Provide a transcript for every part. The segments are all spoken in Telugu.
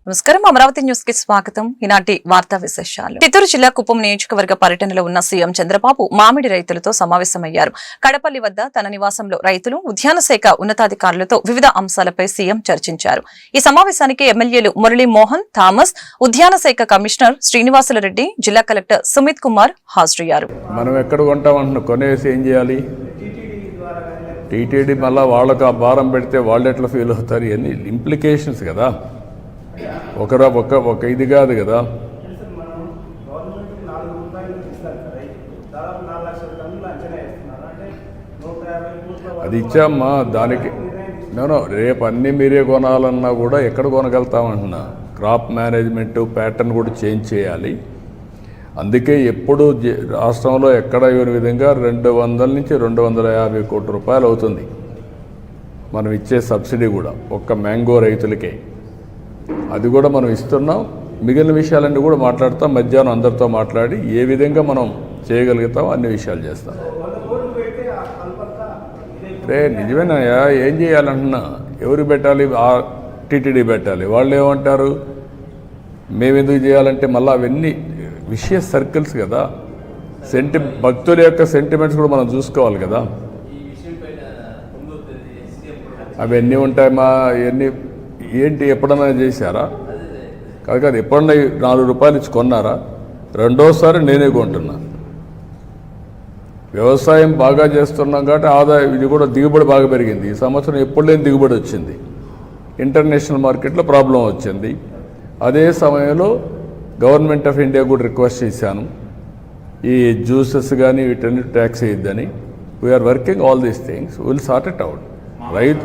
నమస్కారం అమరావతి న్యూస్ కి స్వాగతం. ఈనాటి వార్తా విశేషాలు. చిత్తూరు జిల్లా కుప్పం నియోజకవర్గ పర్యటనలో ఉన్న సీఎం చంద్రబాబు మామిడి రైతులతో సమావేశమయ్యారు. కడపల్లి వద్ద తన నివాసంలో రైతులు, ఉద్యాన శాఖ ఉన్నతాధికారులతో వివిధ అంశాలపై సీఎం చర్చించారు. ఈ సమావేశానికి ఎమ్మెల్యేలు మురళీ మోహన్, థామస్, ఉద్యాన శాఖ కమిషనర్ శ్రీనివాసులరెడ్డి, జిల్లా కలెక్టర్ సుమిత్ కుమార్ హాజరయ్యారు. మనం ఎక్కడ కొంటామంటున్నా కొనేసి ఏం చేయాలి? టీటీడీ మళ్ళీ వాళ్ళకు ఆ భారం పెడితే వాళ్ళు ఎట్లా ఫీల్ అవుతారు? ఇవన్నీ ఇంప్లికేషన్స్ కదా. ఒక ఇది కాదు కదా. అది ఇచ్చామ్మా, దానికి నేను రేపు అన్నీ మీరే కొనాలన్నా కూడా ఎక్కడ కొనగలుగుతామంటున్నా. క్రాప్ మేనేజ్మెంట్ ప్యాటర్న్ కూడా చేంజ్ చేయాలి. అందుకే ఎప్పుడు రాష్ట్రంలో ఎక్కడ ఇవ్వని విధంగా 200 నుంచి 250 కోట్ల రూపాయలు అవుతుంది మనం ఇచ్చే సబ్సిడీ కూడా ఒక్క మ్యాంగో రైతులకే. అది కూడా మనం ఇస్తున్నాం. మిగిలిన విషయాలన్నీ కూడా మాట్లాడతాం. మధ్యాహ్నం అందరితో మాట్లాడి ఏ విధంగా మనం చేయగలుగుతాం అన్ని విషయాలు చేస్తాం. రే నిజమేనాయా, ఏం చేయాలంటున్నా? ఎవరు పెట్టాలి? టీటీడీ పెట్టాలి. వాళ్ళు ఏమంటారు? మేము ఎందుకు చేయాలంటే మళ్ళీ అవన్నీ విషయ సర్కిల్స్ కదా. భక్తుల యొక్క సెంటిమెంట్స్ కూడా మనం చూసుకోవాలి కదా. అవన్నీ ఉంటాయమ్మా. ఇవన్నీ ఏంటి ఎప్పుడన్నా చేశారా? కాదు, ఎప్పుడన్నా 4 రూపాయలు ఇచ్చి కొన్నారా? రెండోసారి నేనే కొంటున్నా. వ్యవసాయం బాగా చేస్తున్నాం కాబట్టి ఆదాయం ఇది కూడా దిగుబడి బాగా పెరిగింది. ఈ సంవత్సరం ఎప్పుడు లేని దిగుబడి వచ్చింది. ఇంటర్నేషనల్ మార్కెట్లో ప్రాబ్లం వచ్చింది. అదే సమయంలో గవర్నమెంట్ ఆఫ్ ఇండియా కూడా రిక్వెస్ట్ చేశాను, ఈ జ్యూసెస్ కానీ వీటన్ని ట్యాక్స్ వేయద్దని. We are working all these things, will sort it out. Right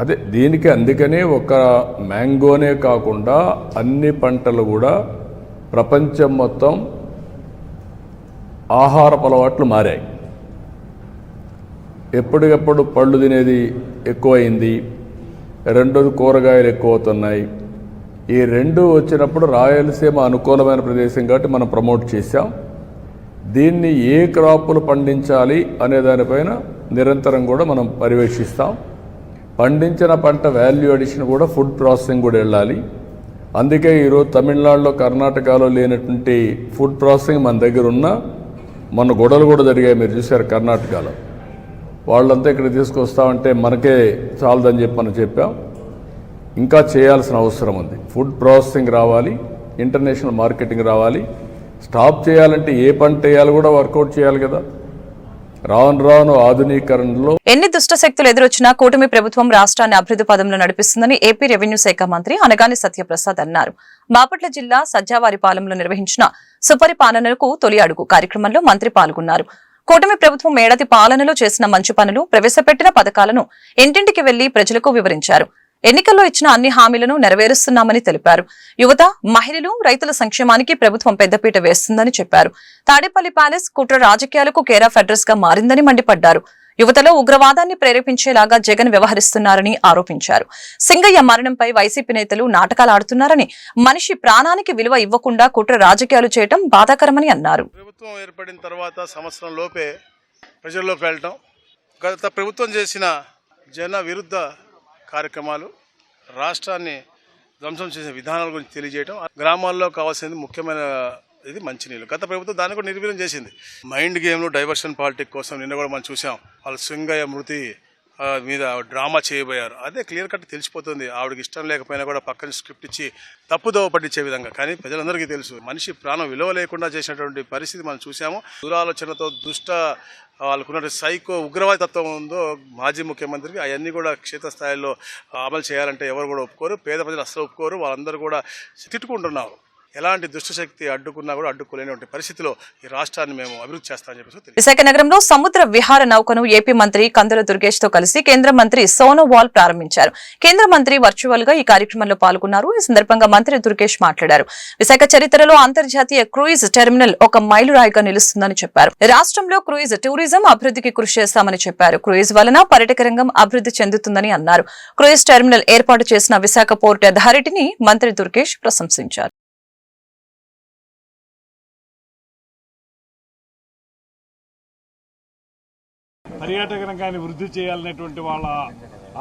అదే దీనికి అందుకనే ఒక మ్యాంగోనే కాకుండా అన్ని పంటలు కూడా ప్రపంచం మొత్తం ఆహారపు అలవాట్లు మారాయి. ఎప్పటికప్పుడు పళ్ళు తినేది ఎక్కువైంది. రెండోది కూరగాయలు ఎక్కువ అవుతున్నాయి. ఈ రెండు వచ్చినప్పుడు రాయలసీమ అనుకూలమైన ప్రదేశం కాబట్టి మనం ప్రమోట్ చేశాం. దీన్ని ఏ క్రాపులు పండించాలి అనే దానిపైన నిరంతరం కూడా మనం పర్యవేక్షిస్తాం. పండించిన పంట వాల్యూ అడిషన్ కూడా ఫుడ్ ప్రాసెసింగ్ కూడా వెళ్ళాలి. అందుకే ఈరోజు తమిళనాడులో, కర్ణాటకలో లేనటువంటి ఫుడ్ ప్రాసెసింగ్ మన దగ్గర ఉన్న మన గొడవలు కూడా జరిగాయి. మీరు చూశారు కర్ణాటకలో. వాళ్ళంతా ఇక్కడ తీసుకొస్తామంటే మనకే చాలదని చెప్పి మనం చెప్పాం. ఇంకా చేయాల్సిన అవసరం ఉంది. ఫుడ్ ప్రాసెసింగ్ రావాలి, ఇంటర్నేషనల్ మార్కెటింగ్ రావాలి. స్టాప్ చేయాలంటే ఏ పంట వేయాలి కూడా వర్కౌట్ చేయాలి కదా. రాను ఆధునీకరణలో ఎన్ని దుష్ట శక్తులు ఎదురొచ్చినా కూటమి ప్రభుత్వం రాష్ట్రాన్ని అభివృద్ధి పదంలో నడిపిస్తుందని ఏపీ రెవెన్యూ శాఖ మంత్రి అనగాని సత్యప్రసాద్ అన్నారు. బాపట్ల జిల్లా సజ్జావారిపాలెంలో నిర్వహించిన సుపరిపాలనకు తొలి అడుగు కార్యక్రమంలో మంత్రి పాల్గొన్నారు. కూటమి ప్రభుత్వం ఏడాది పాలనలో చేసిన మంచి పనులు, ప్రవేశపెట్టిన పథకాలను ఇంటింటికి వెళ్లి ప్రజలకు వివరించారు. ఎన్నికల్లో ఇచ్చిన అన్ని హామీలను నెరవేరుస్తున్నామని తెలిపారు. యువత, మహిళలు, రైతుల సంక్షేమానికి ప్రభుత్వం పెద్దపీట వేస్తుందని చెప్పారు. తాడేపల్లి ప్యాలెస్ కుట్ర రాజకీయాలకు కేర్ ఆఫ్ అడ్రస్ గా మారిందని మండిపడ్డారు. యువతలో ఉగ్రవాదాన్ని ప్రేరేపించేలాగా జగన్ వ్యవహరిస్తున్నారని ఆరోపించారు. సింగయ్య మరణంపై వైసీపీ నేతలు నాటకాలు ఆడుతున్నారని, మనిషి ప్రాణానికి విలువ ఇవ్వకుండా కుట్ర రాజకీయాలు చేయడం బాధాకరమని అన్నారు. ప్రభుత్వం ఏర్పడిన తర్వాత సంవత్సరం లోపే ప్రజల్లోకి వెళ్ళటం, గత ప్రభుత్వం చేసిన జన విరుద్ధ కార్యక్రమాలు, రాష్ట్రాన్ని ధ్వంసం చేసిన విధానాల గురించి తెలియజేయడం, గ్రామాల్లో కావాల్సింది ముఖ్యమైన ఇది మంచినీళ్ళు. గత ప్రభుత్వం దాన్ని కూడా నిర్వీర్యం చేసింది. మైండ్ గేమ్లు, డైవర్షన్ పాలిటిక్స్ కోసం నిన్న కూడా మనం చూసాం. వాళ్ళు సింగయ్య మృతి మీద డ్రామా చేయబోయారు. అదే క్లియర్ కట్ తెలిసిపోతుంది. ఆవిడకి ఇష్టం లేకపోయినా కూడా పక్కన స్క్రిప్ట్ ఇచ్చి తప్పుదోవ పట్టించే విధంగా. కానీ ప్రజలందరికీ తెలుసు, మనిషి ప్రాణం విలువ లేకుండా చేసినటువంటి పరిస్థితి మనం చూసాము. దురాలోచనతో వాళ్ళకున్న సైకో ఉగ్రవాద తత్వం ఉందో మాజీ ముఖ్యమంత్రికి, అవన్నీ కూడా క్షేత్రస్థాయిలో అమలు చేయాలంటే ఎవరు కూడా ఒప్పుకోరు. పేద ప్రజలు అస్సలు ఒప్పుకోరు. వాళ్ళందరూ కూడా తిట్టుకుంటున్నారు. ఎలాంటి దుష్టశక్తి అడ్డుకున్నా కూడా అడ్డుకోలేని పరిస్థితిలో ఈ రాష్ట్రాన్ని మేము అభివృద్ధి చేస్తామని చెప్పేసి. విశాఖ నగరంలో సముద్ర విహార నౌకను ఏపీ మంత్రి కందుల దుర్గేష్ తో కలిసి కేంద్ర మంత్రి సోనోవాల్ ప్రారంభించారు. కేంద్ర మంత్రి వర్చువల్ గా ఈ కార్యక్రమంలో పాల్గొన్నారు. ఈ సందర్భంగా మంత్రి దుర్గేష్ మాట్లాడారు. విశాఖ చరిత్రలో అంతర్జాతీయ క్రూయిజ్ టెర్మినల్ ఒక మైలురాయిగా నిలుస్తుందని చెప్పారు. రాష్ట్రంలో క్రూయిజ్ టూరిజం అభివృద్ధికి కృషి చేస్తామని చెప్పారు. క్రూయిజ్ వలన పర్యాటక రంగం అభివృద్ధి చెందుతుందని అన్నారు. క్రూయిజ్ టెర్మినల్ ఏర్పాటు చేసిన విశాఖ పోర్ట్ అథారిటీని మంత్రి దుర్గేష్ ప్రశంసించారు. పర్యాటక రంగాన్ని వృద్ధి చేయాలనేటువంటి వాళ్ళ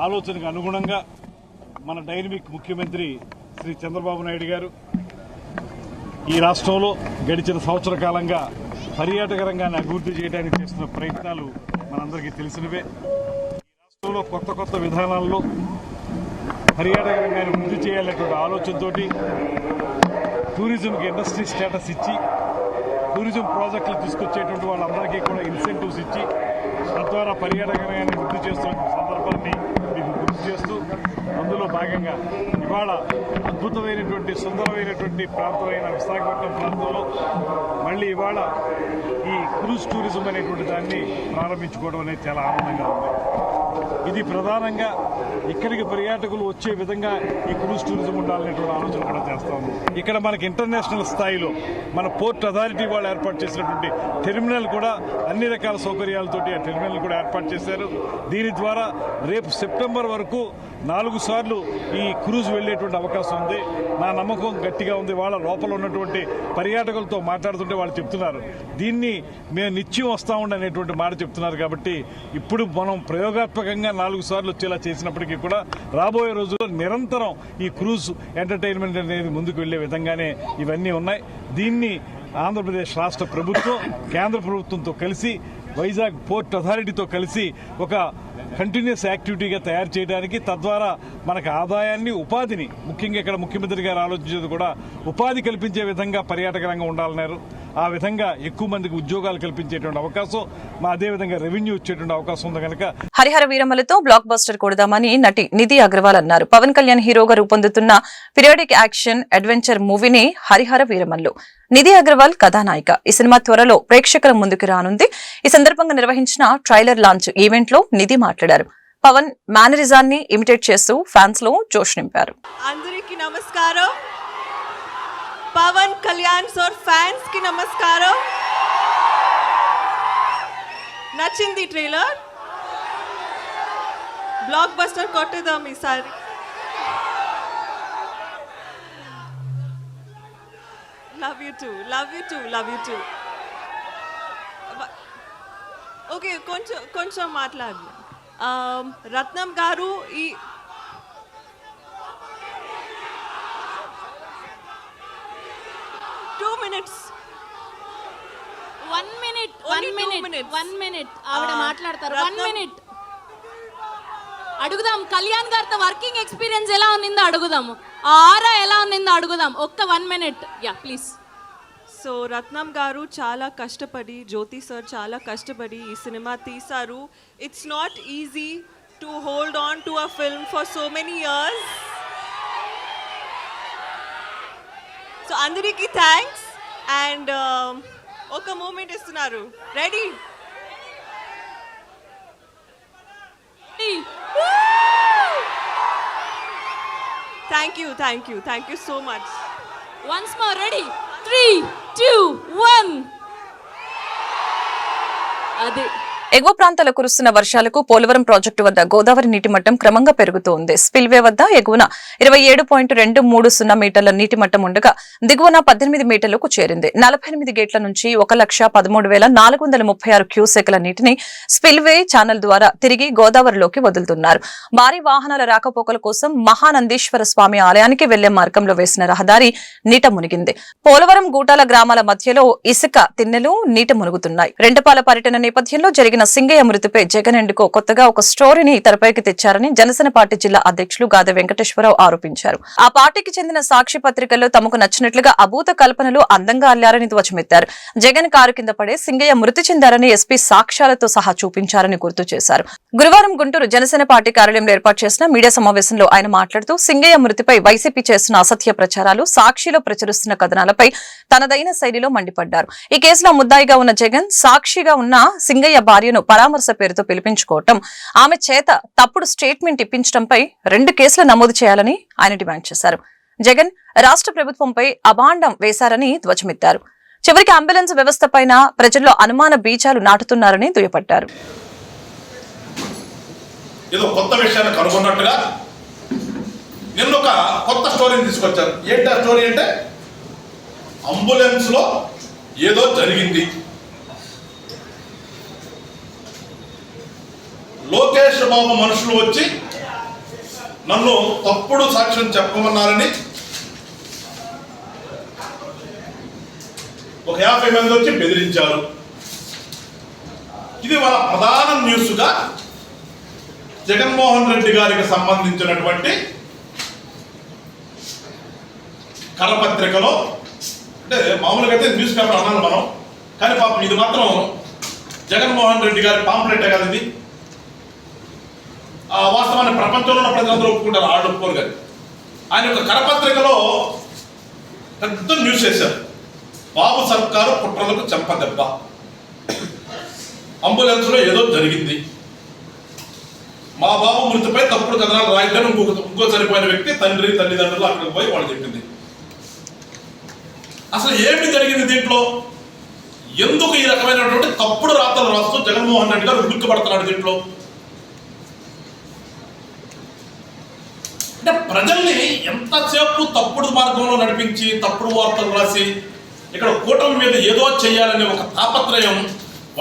ఆలోచనకు అనుగుణంగా మన డైనమిక్ ముఖ్యమంత్రి శ్రీ చంద్రబాబు నాయుడు గారు ఈ రాష్ట్రంలో గడిచిన సంవత్సర కాలంగా పర్యాటక రంగాన్ని అభివృద్ధి చేయడానికి చేస్తున్న ప్రయత్నాలు మనందరికీ తెలిసినవే. ఈ రాష్ట్రంలో కొత్త కొత్త విధానాల్లో పర్యాటక రంగాన్ని వృద్ధి చేయాలనేటువంటి ఆలోచనతో టూరిజంకి ఇండస్ట్రీ స్టేటస్ ఇచ్చి టూరిజం ప్రాజెక్టులు తీసుకొచ్చేటువంటి వాళ్ళందరికీ కూడా ఇన్సెంటివ్స్ ఇచ్చి తద్వారా పర్యాటక రంగాన్ని వృద్ధి చేస్తున్న సందర్భాన్ని మీకు గుర్తు చేస్తూ అందులో భాగంగా ఇవాళ అద్భుతమైనటువంటి సుందరమైనటువంటి ప్రాంతమైన విశాఖపట్నం ప్రాంతంలో మళ్ళీ ఇవాళ ఈ క్రూజ్ టూరిజం అనేటువంటి దాన్ని ప్రారంభించుకోవడం అనేది చాలా ఆనందంగా ఉంది. ఇది ప్రధానంగా ఇక్కడికి పర్యాటకులు వచ్చే విధంగా ఈ క్రూజ్ టూరిజం ఉండాలనేటువంటి ఆలోచన కూడా చేస్తాము. ఇక్కడ మనకి ఇంటర్నేషనల్ స్థాయిలో మన పోర్ట్ అథారిటీ వాళ్ళు ఏర్పాటు చేసినటువంటి టెర్మినల్ కూడా అన్ని రకాల సౌకర్యాలతోటి ఆ టెర్మినల్ కూడా ఏర్పాటు చేశారు. దీని ద్వారా రేపు సెప్టెంబర్ వరకు 4 సార్లు ఈ క్రూజ్ వెళ్లేటువంటి అవకాశం ఉంది. నా నమ్మకం గట్టిగా ఉంది. వాళ్ళ లోపల ఉన్నటువంటి పర్యాటకులతో మాట్లాడుతుంటే వాళ్ళు చెప్తున్నారు దీన్ని మేము నిత్యం వస్తా ఉండనేటువంటి మాట చెప్తున్నారు. కాబట్టి ఇప్పుడు మనం ప్రయోగాత్మకంగా 4 సార్లు వచ్చేలా చేసినప్పటికీ కూడా రాబోయే రోజుల్లో నిరంతరం ఈ క్రూజ్ ఎంటర్టైన్మెంట్ అనేది ముందుకు వెళ్లే విధంగానే ఇవన్నీ ఉన్నాయి. దీన్ని ఆంధ్రప్రదేశ్ రాష్ట్ర ప్రభుత్వం కేంద్ర ప్రభుత్వంతో కలిసి వైజాగ్ పోర్ట్ అథారిటీతో కలిసి ఒక కంటిన్యూస్ యాక్టివిటీగా తయారు చేయడానికి తద్వారా మనకు ఆదాయాన్ని ఉపాధిని ముఖ్యంగా ఇక్కడ ముఖ్యమంత్రి గారు ఆలోచించేది కూడా ఉపాధి కల్పించే విధంగా పర్యాటక రంగం ఉండాలన్నారు. ఆ విధంగా ఎక్కువ మందికి ఉద్యోగాలు కల్పించేటువంటి అవకాశం అదేవిధంగా రెవెన్యూ వచ్చేటువంటి అవకాశం ఉంది కనుక హరిహర వీరమ్మలతో బ్లాక్ బస్టర్ కొడదామని నటి నిధి అగర్వాల్ అన్నారు. పవన్ కళ్యాణ్ హీరోగా రూపొందుతున్న పీరియాడిక్ యాక్షన్ అడ్వెంచర్ మూవీని హరిహర వీరమ్మలు. నిధి అగర్వాల్ కథానాయిక. ఈ సినిమా త్వరలో ప్రేక్షకుల ముందుకు రానుంది. ఈ సందర్భంగా నిర్వహించిన ట్రైలర్ లాంచ్ ఈవెంట్ లో నిధి మాట్లాడారు. పవన్ మేనరిజాన్ని ఇమిటేట్ చేస్తూ ఫ్యాన్స్ లో జోష్ నింపారు. అందరికీ నమస్కారం. పవన్ కళ్యాణ్ సార్ ఫ్యాన్స్ కి నమస్కారం. నచ్చింది ట్రైలర్? బ్లాక్ బస్టర్ కొట్టేద్దాం ఈసారి. Love you too, love you too, love you too. Okay, కొంచెం మాట్లాడు. రత్నం గారు ఈ వన్ మినిట్ ఆవిడ మాట్లాడతారు. 1 minute అడుగుదాం. కళ్యాణ్ గారితో వర్కింగ్ ఎక్స్పీరియన్స్ ఎలా ఉన్నిందో అడుగుదాము. ఆరా ఎలా ఉన్నిందో అడుగుదాం. ఒక్క 1 minute. Yeah please. సో రత్నం గారు చాలా కష్టపడి, జ్యోతి సార్ చాలా కష్టపడి ఈ సినిమా తీశారు. It's not easy to hold on to a film for so many years. So అందరికీ థ్యాంక్స్. అండ్ ఒక మూమెంట్ ఇస్తున్నారు. Ready? Thank you so much. Once more, ready? 3, 2, 1. Adi. ఎగువ ప్రాంతాల్లో కురుస్తున్న వర్షాలకు పోలవరం ప్రాజెక్టు వద్ద గోదావరి నీటి మట్టం క్రమంగా పెరుగుతోంది. స్పిల్వే వద్ద ఎగువన 27.230 మీటర్ల నీటి మట్టం ఉండగా దిగువన 18 మీటర్లకు చేరింది. 48 గేట్ల నుంచి 1,13,436 క్యూసెక్ల నీటిని స్పిల్వే ఛానల్ ద్వారా తిరిగి గోదావరిలోకి వదులుతున్నారు. భారీ వాహనాల రాకపోకల కోసం మహానందీశ్వర స్వామి ఆలయానికి వెళ్లే మార్గంలో వేసిన రహదారి నీట మునిగింది. పోలవరం గూటాల గ్రామాల మధ్యలో ఇసుక తిన్నెలు నీట మునుగుతున్నాయి. రెండపాల పర్యటన నేపథ్యంలో జరిగిన సింగయ్య మృతిపై జగన్ ఎందుకో కొత్తగా ఒక స్టోరీని తెరపైకి తెచ్చారని జనసేన పార్టీ జిల్లా అధ్యక్షులు గాదె వెంకటేశ్వరరావు ఆరోపించారు. ఆ పార్టీకి చెందిన సాక్షి పత్రికల్లో తమకు నచ్చినట్లుగా అభూత కల్పనలు అందంగా అల్లారని ధ్వజమెత్తారు. జగన్ కారు కింద పడే సింగయ్య మృతి చెందారని ఎస్పీ సాక్ష్యాలతో సహా చూపించారని గుర్తు చేశారు. గురువారం గుంటూరు జనసేన పార్టీ కార్యాలయంలో ఏర్పాటు చేసిన మీడియా సమావేశంలో ఆయన మాట్లాడుతూ సింగయ్య మృతిపై వైసీపీ చేస్తున్న అసత్య ప్రచారాలు, సాక్షిలో ప్రచురిస్తున్న కథనాలపై తనదైన శైలిలో మండిపడ్డారు. ఈ కేసులో ముద్దాయిగా ఉన్న జగన్ సాక్షిగా ఉన్న సింగయ్య భార్యను పరామర్శ పేరుతో పిలిపించుకోవటం, ఆమె చేత తప్పుడు స్టేట్మెంట్ ఇప్పించడంపై 2 కేసులు నమోదు చేయాలని ఆయన డిమాండ్ చేశారు. జగన్ రాష్ట్ర ప్రభుత్వంపై అభాండం వేశారని ధ్వజమెత్తారు. చివరికి అంబులెన్స్ వ్యవస్థ పైన ప్రజల్లో అనుమాన బీజాలు నాటుతున్నారని దుయ్యబట్టారు. ఏదో కొత్త విషయాన్ని కనుగొన్నట్టుగా నిన్న ఒక కొత్త స్టోరీని తీసుకొచ్చారు. ఏంటి ఆ స్టోరీ అంటే అంబులెన్స్లో ఏదో జరిగింది. వెంకటేశ్వర బాబు మనుషులు వచ్చి నన్ను తప్పుడు సాక్ష్యం చెప్పమన్నారని ఒక 50 మంది వచ్చి బెదిరించారు. ఇది వాళ్ళ ప్రధాన న్యూస్గా జగన్మోహన్ రెడ్డి గారికి సంబంధించినటువంటి కరపత్రికలో, అంటే మామూలుగా అయితే న్యూస్ పేపర్ అన్నాను మనం, కానీ పాపం ఇది మాత్రం జగన్మోహన్ రెడ్డి గారి పాంప్లెటే కదా ఇది. ఆ వాస్తవాన్ని ప్రపంచంలో ఉన్న ప్రజలందరూ ఒప్పుకుంటారు, ఆళ్ళు ఒప్పుకోరు. కానీ ఆయన యొక్క కరపత్రికలో పెద్ద న్యూస్ వేశారు, బాబు సర్కారు కుట్రలకు చెంపదెబ్బ, అంబులెన్స్లో ఏదో జరిగింది, మా బాబు మృతిపై తప్పుడు కథనాలు రాయిద్దని ఇంకో చనిపోయిన వ్యక్తి తండ్రి తల్లిదండ్రులు అక్కడికి పోయి వాళ్ళు చెప్పింది. అసలు ఏమి జరిగింది దీంట్లో? ఎందుకు ఈ రకమైనటువంటి తప్పుడు రాతలు రాస్తూ జగన్మోహన్ రెడ్డి గారు ఉడుక్కబడుతున్నాడు దీంట్లో? అంటే ప్రజల్ని ఎంతసేపు తప్పుడు మార్గంలో నడిపించి తప్పుడు వార్తలు రాసి ఇక్కడ కూటమి మీద ఏదో చేయాలనే ఒక తాపత్రయం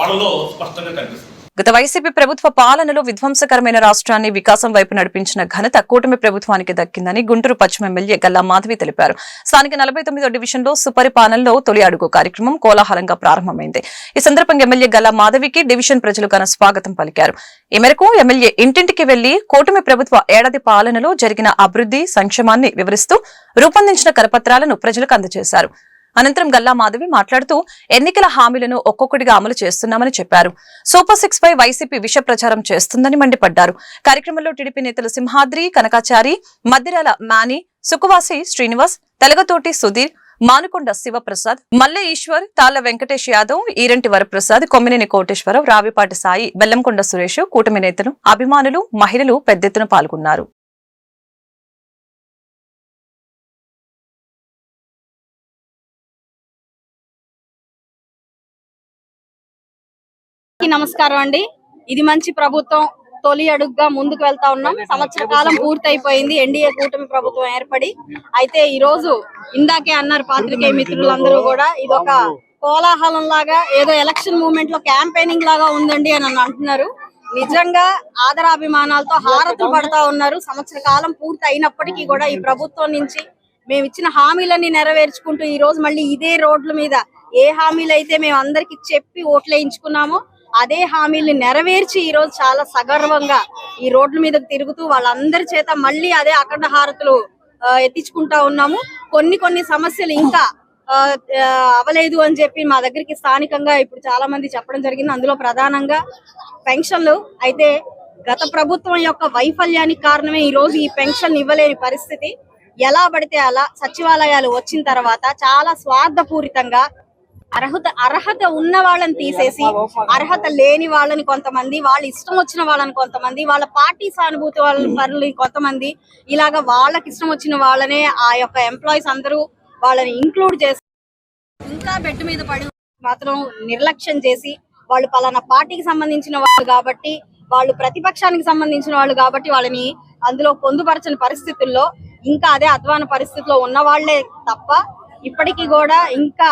వాళ్ళలో స్పష్టంగా కనిపిస్తుంది. గత వైసీపీ ప్రభుత్వ పాలనలో విధ్వంసకరమైన రాష్ట్రాన్ని వికాసం వైపు నడిపించిన ఘనత కూటమి ప్రభుత్వానికి దక్కిందని గుంటూరు పశ్చిమ ఎమ్మెల్యే గల్లా మాధవి తెలిపారు. స్థానిక 49వ డివిజన్లో సుపరిపాలనలో తొలి అడుగు కార్యక్రమం కోలాహలంగా ప్రారంభమైంది. ఈ సందర్భంగా ఎమ్మెల్యే గల్లా మాధవికి డివిజన్ ప్రజలు ఘన స్వాగతం పలికారు. ఈ మేరకు ఎమ్మెల్యే ఇంటింటికి వెళ్లి కూటమి ప్రభుత్వ ఏడాది పాలనలో జరిగిన అభివృద్ధి సంక్షేమాన్ని వివరిస్తూ రూపొందించిన కరపత్రాలను ప్రజలకు అందజేశారు. అనంతరం గల్లా మాధవి మాట్లాడుతూ ఎన్నికల హామీలను ఒక్కొక్కటిగా అమలు చేస్తున్నామని చెప్పారు. సూపర్ 6 పై వైసీపీ విష ప్రచారం చేస్తుందని మండిపడ్డారు. కార్యక్రమంలో టీడీపీ నేతలు సింహాద్రి, కనకాచారి, మద్దిరాల మాని, సుకువాసి శ్రీనివాస్, తెలగతోటి సుధీర్, మానుకొండ శివప్రసాద్, మల్లె ఈశ్వర్, తాళ్ల వెంకటేష్ యాదవ్, ఈరంటి వరప్రసాద్, కొమ్మినేని కోటేశ్వరరావు, రావిపాటి సాయి, బెల్లంకొండ సురేష్, కూటమి నేతలు, అభిమానులు, మహిళలు పెద్ద ఎత్తున పాల్గొన్నారు. నమస్కారం అండి. ఇది మంచి ప్రభుత్వం తొలి అడుగుగా ముందుకు వెళ్తా ఉన్నాం. సంవత్సర కాలం పూర్తయిపోయింది ఎన్డీఏ కూటమి ప్రభుత్వం ఏర్పడి. అయితే ఈ రోజు ఇందాకే అన్నారు పాత్రికేయ మిత్రులందరూ కూడా, ఇదొక కోలాహలం లాగా, ఏదో ఎలక్షన్ మూవ్మెంట్ లో క్యాంపెయినింగ్ లాగా ఉందండి అని అంటున్నారు. నిజంగా ఆదరాభిమానాలతో హారతులు పడతా ఉన్నారు. సంవత్సర కాలం పూర్తి అయినప్పటికీ కూడా ఈ ప్రభుత్వం నుంచి మేము ఇచ్చిన హామీలన్నీ నెరవేర్చుకుంటూ ఈ రోజు మళ్ళీ ఇదే రోడ్ల మీద ఏ హామీలు అయితే మేము అందరికి చెప్పి ఓట్లేయించుకున్నామో అదే హామీల్ని నెరవేర్చి ఈ రోజు చాలా సగర్వంగా ఈ రోడ్ల మీదకి తిరుగుతూ వాళ్ళందరి చేత మళ్ళీ అదే అఖండ హారతులు ఎత్తించుకుంటా ఉన్నాము. కొన్ని సమస్యలు ఇంకా అవలేదు అని చెప్పి మా దగ్గరికి స్థానికంగా ఇప్పుడు చాలా మంది చెప్పడం జరిగింది. అందులో ప్రధానంగా పెన్షన్లు. అయితే గత ప్రభుత్వం యొక్క వైఫల్యానికి కారణమే ఈ రోజు ఈ పెన్షన్ ఇవ్వలేని పరిస్థితి. ఎలా పడితే అలా సచివాలయాలు వచ్చిన తర్వాత చాలా స్వార్థపూరితంగా అర్హత ఉన్న వాళ్ళని తీసేసి అర్హత లేని వాళ్ళని కొంతమంది, వాళ్ళ ఇష్టం వచ్చిన వాళ్ళని కొంతమంది, వాళ్ళ పార్టీ సానుభూతి వాళ్ళని కొంతమంది, ఇలాగా వాళ్ళకి ఇష్టం వచ్చిన వాళ్ళనే ఆ యొక్క ఎంప్లాయీస్ అందరూ వాళ్ళని ఇంక్లూడ్ చేసి ఇంకా బెడ్ మీద పడి మాత్రం నిర్లక్ష్యం చేసి, వాళ్ళు పలానా పార్టీకి సంబంధించిన వాళ్ళు కాబట్టి, వాళ్ళు ప్రతిపక్షానికి సంబంధించిన వాళ్ళు కాబట్టి వాళ్ళని అందులో పొందుపరచని పరిస్థితుల్లో ఇంకా అదే అధ్వాన పరిస్థితిలో ఉన్న వాళ్లే తప్ప ఇప్పటికీ కూడా ఇంకా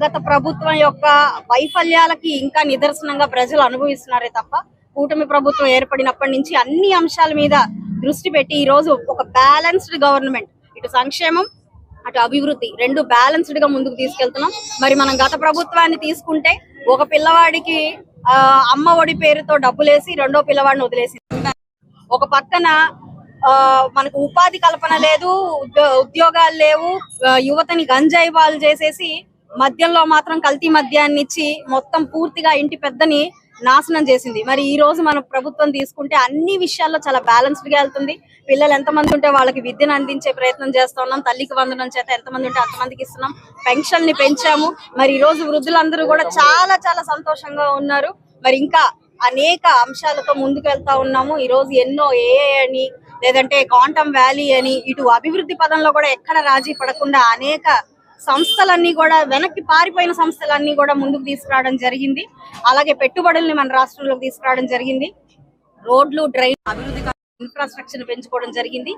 గత ప్రభుత్వం యొక్క వైఫల్యాలకి ఇంకా నిదర్శనంగా ప్రజలు అనుభవిస్తున్నారే తప్ప కూటమి ప్రభుత్వం ఏర్పడినప్పటి నుంచి అన్ని అంశాల మీద దృష్టి పెట్టి ఈ రోజు ఒక బ్యాలెన్స్డ్ గవర్నమెంట్, ఇటు సంక్షేమం అటు అభివృద్ధి రెండు బ్యాలెన్స్డ్ గా ముందుకు తీసుకెళ్తున్నాం. మరి మనం గత ప్రభుత్వాన్ని తీసుకుంటే ఒక పిల్లవాడికి అమ్మ ఒడి పేరుతో డబ్బులేసి రెండో పిల్లవాడిని వదిలేసి, ఒక పక్కన మనకు ఉపాధి కల్పన లేదు, ఉద్యోగాలు లేవు, యువతని గంజాయి పాలు చేసేసి మద్యంలో మాత్రం కల్తీ మద్యాన్ని ఇచ్చి మొత్తం పూర్తిగా ఇంటి పెద్దని నాశనం చేసింది. మరి ఈ రోజు మన ప్రభుత్వం తీసుకుంటే అన్ని విషయాల్లో చాలా బ్యాలెన్స్డ్ గా వెళ్తుంది. పిల్లలు ఎంతమంది ఉంటే వాళ్ళకి విద్యను అందించే ప్రయత్నం చేస్తా ఉన్నాం. తల్లికి వందనం చేత ఎంతమంది ఉంటే అంతమందికి ఇస్తున్నాం. పెన్షన్ ని పెంచాము. మరి ఈ రోజు వృద్ధులందరూ కూడా చాలా చాలా సంతోషంగా ఉన్నారు. మరి ఇంకా అనేక అంశాలతో ముందుకు వెళ్తా ఉన్నాము. ఈ రోజు ఎన్నో ఏఐ అని, లేదంటే క్వాంటమ్ వ్యాలీ అని, ఇటు అభివృద్ధి పదంలో కూడా ఎక్కడ రాజీ పడకుండా అనేక సంస్థలన్నీ కూడా, వెనక్కి పారిపోయిన సంస్థలన్నీ కూడా ముందుకు తీసుకురావడం జరిగింది. అలాగే పెట్టుబడుల్ని మన రాష్ట్రంలోకి తీసుకురావడం జరిగింది. రోడ్లు, డ్రైన్ అభివృద్ధి, ఇన్ఫ్రాస్ట్రక్చర్ పెంచుకోవడం జరిగింది.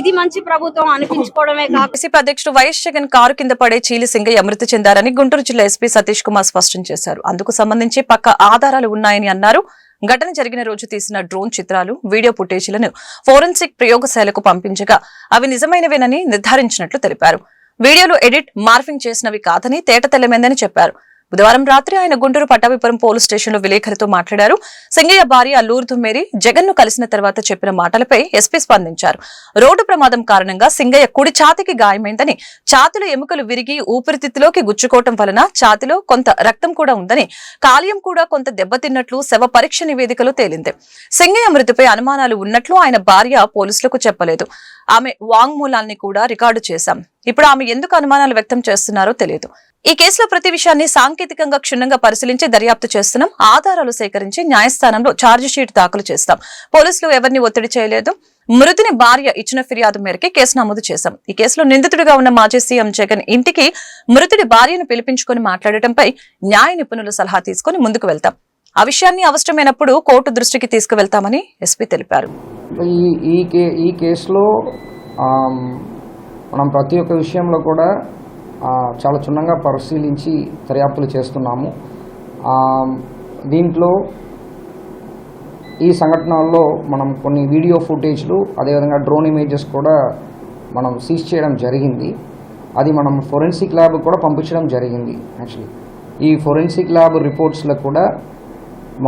ఇది మంచి ప్రభుత్వం అనిపించుకోవడమే కాదు. వైసీపీ అధ్యక్షుడు వైఎస్ జగన్ కారు కింద పడే చీలి సింగయ్య మృతి చెందారని గుంటూరు జిల్లా ఎస్పీ సతీష్ కుమార్ స్పష్టం చేశారు. అందుకు సంబంధించి పక్క ఆధారాలు ఉన్నాయని అన్నారు. ఘటన జరిగిన రోజు తీసిన డ్రోన్ చిత్రాలు, వీడియో ఫుటేజీలను ఫోరెన్సిక్ ప్రయోగశాలకు పంపించగా అవి నిజమైనవేనని నిర్ధారించినట్లు తెలిపారు. వీడియోలు ఎడిట్, మార్ఫింగ్ చేసినవి కాదని తేటతెల్లమైందని చెప్పారు. బుధవారం రాత్రి ఆయన గుంటూరు పట్టాభిపురం పోలీస్ స్టేషన్లో విలేకరులతో మాట్లాడారు. సింగయ్య భార్య అల్లూరు దుమ్మేరి జగన్ ను కలిసిన తర్వాత చెప్పిన మాటలపై ఎస్పీ స్పందించారు. రోడ్డు ప్రమాదం కారణంగా సింగయ్య కుడి ఛాతీకి గాయమైందని, ఛాతీలో ఎముకలు విరిగి ఊపిరితిత్తులోకి గుచ్చుకోవటం వలన ఛాతీలో కొంత రక్తం కూడా ఉందని, కాలియం కూడా కొంత దెబ్బతిన్నట్లు శవ పరీక్ష నివేదికలో తేలింది. సింగయ్య మృతిపై అనుమానాలు ఉన్నట్లు ఆయన భార్య పోలీసులకు చెప్పలేదు. ఆమె వాంగ్మూలాన్ని కూడా రికార్డు చేశాం. ఇప్పుడు ఆమె ఎందుకు అనుమానాలు వ్యక్తం చేస్తున్నారో తెలియదు. ఈ కేసులో ప్రతి విషయాన్ని సాంకేతికంగా క్షుణ్ణంగా పరిశీలించి దర్యాప్తు చేస్తున్నాం. ఆధారాలు సేకరించి న్యాయస్థానంలో ఛార్జిషీట్ దాఖలు చేస్తాం. పోలీసులు ఎవరిని ఒత్తిడి చేయలేదు. మృతుని భార్య ఇచ్చిన ఫిర్యాదు మేరకే కేసు నమోదు చేశాం. ఈ కేసులో నిందితుడిగా ఉన్న మాజీ సీఎం జగన్ ఇంటికి మృతుడి భార్యను పిలిపించుకుని మాట్లాడటంపై న్యాయ నిపుణుల సలహా తీసుకుని ముందుకు వెళ్తాం. ఆ విషయాన్ని అవసరమైనప్పుడు కోర్టు దృష్టికి తీసుకువెళ్తామని ఎస్పీ తెలిపారు. ఈ కేసులో మనం ప్రతి ఒక్క విషయంలో కూడా చాలా క్షుణ్ణంగా పరిశీలించి దర్యాప్తులు చేస్తున్నాము. దీంట్లో ఈ సంఘటనల్లో మనం కొన్ని వీడియో ఫుటేజ్లు, అదేవిధంగా డ్రోన్ ఇమేజెస్ కూడా మనం సీజ్ చేయడం జరిగింది. అది మనం ఫోరెన్సిక్ ల్యాబ్ కూడా పంపించడం జరిగింది. యాక్చువల్లీ ఈ ఫోరెన్సిక్ ల్యాబ్ రిపోర్ట్స్లో కూడా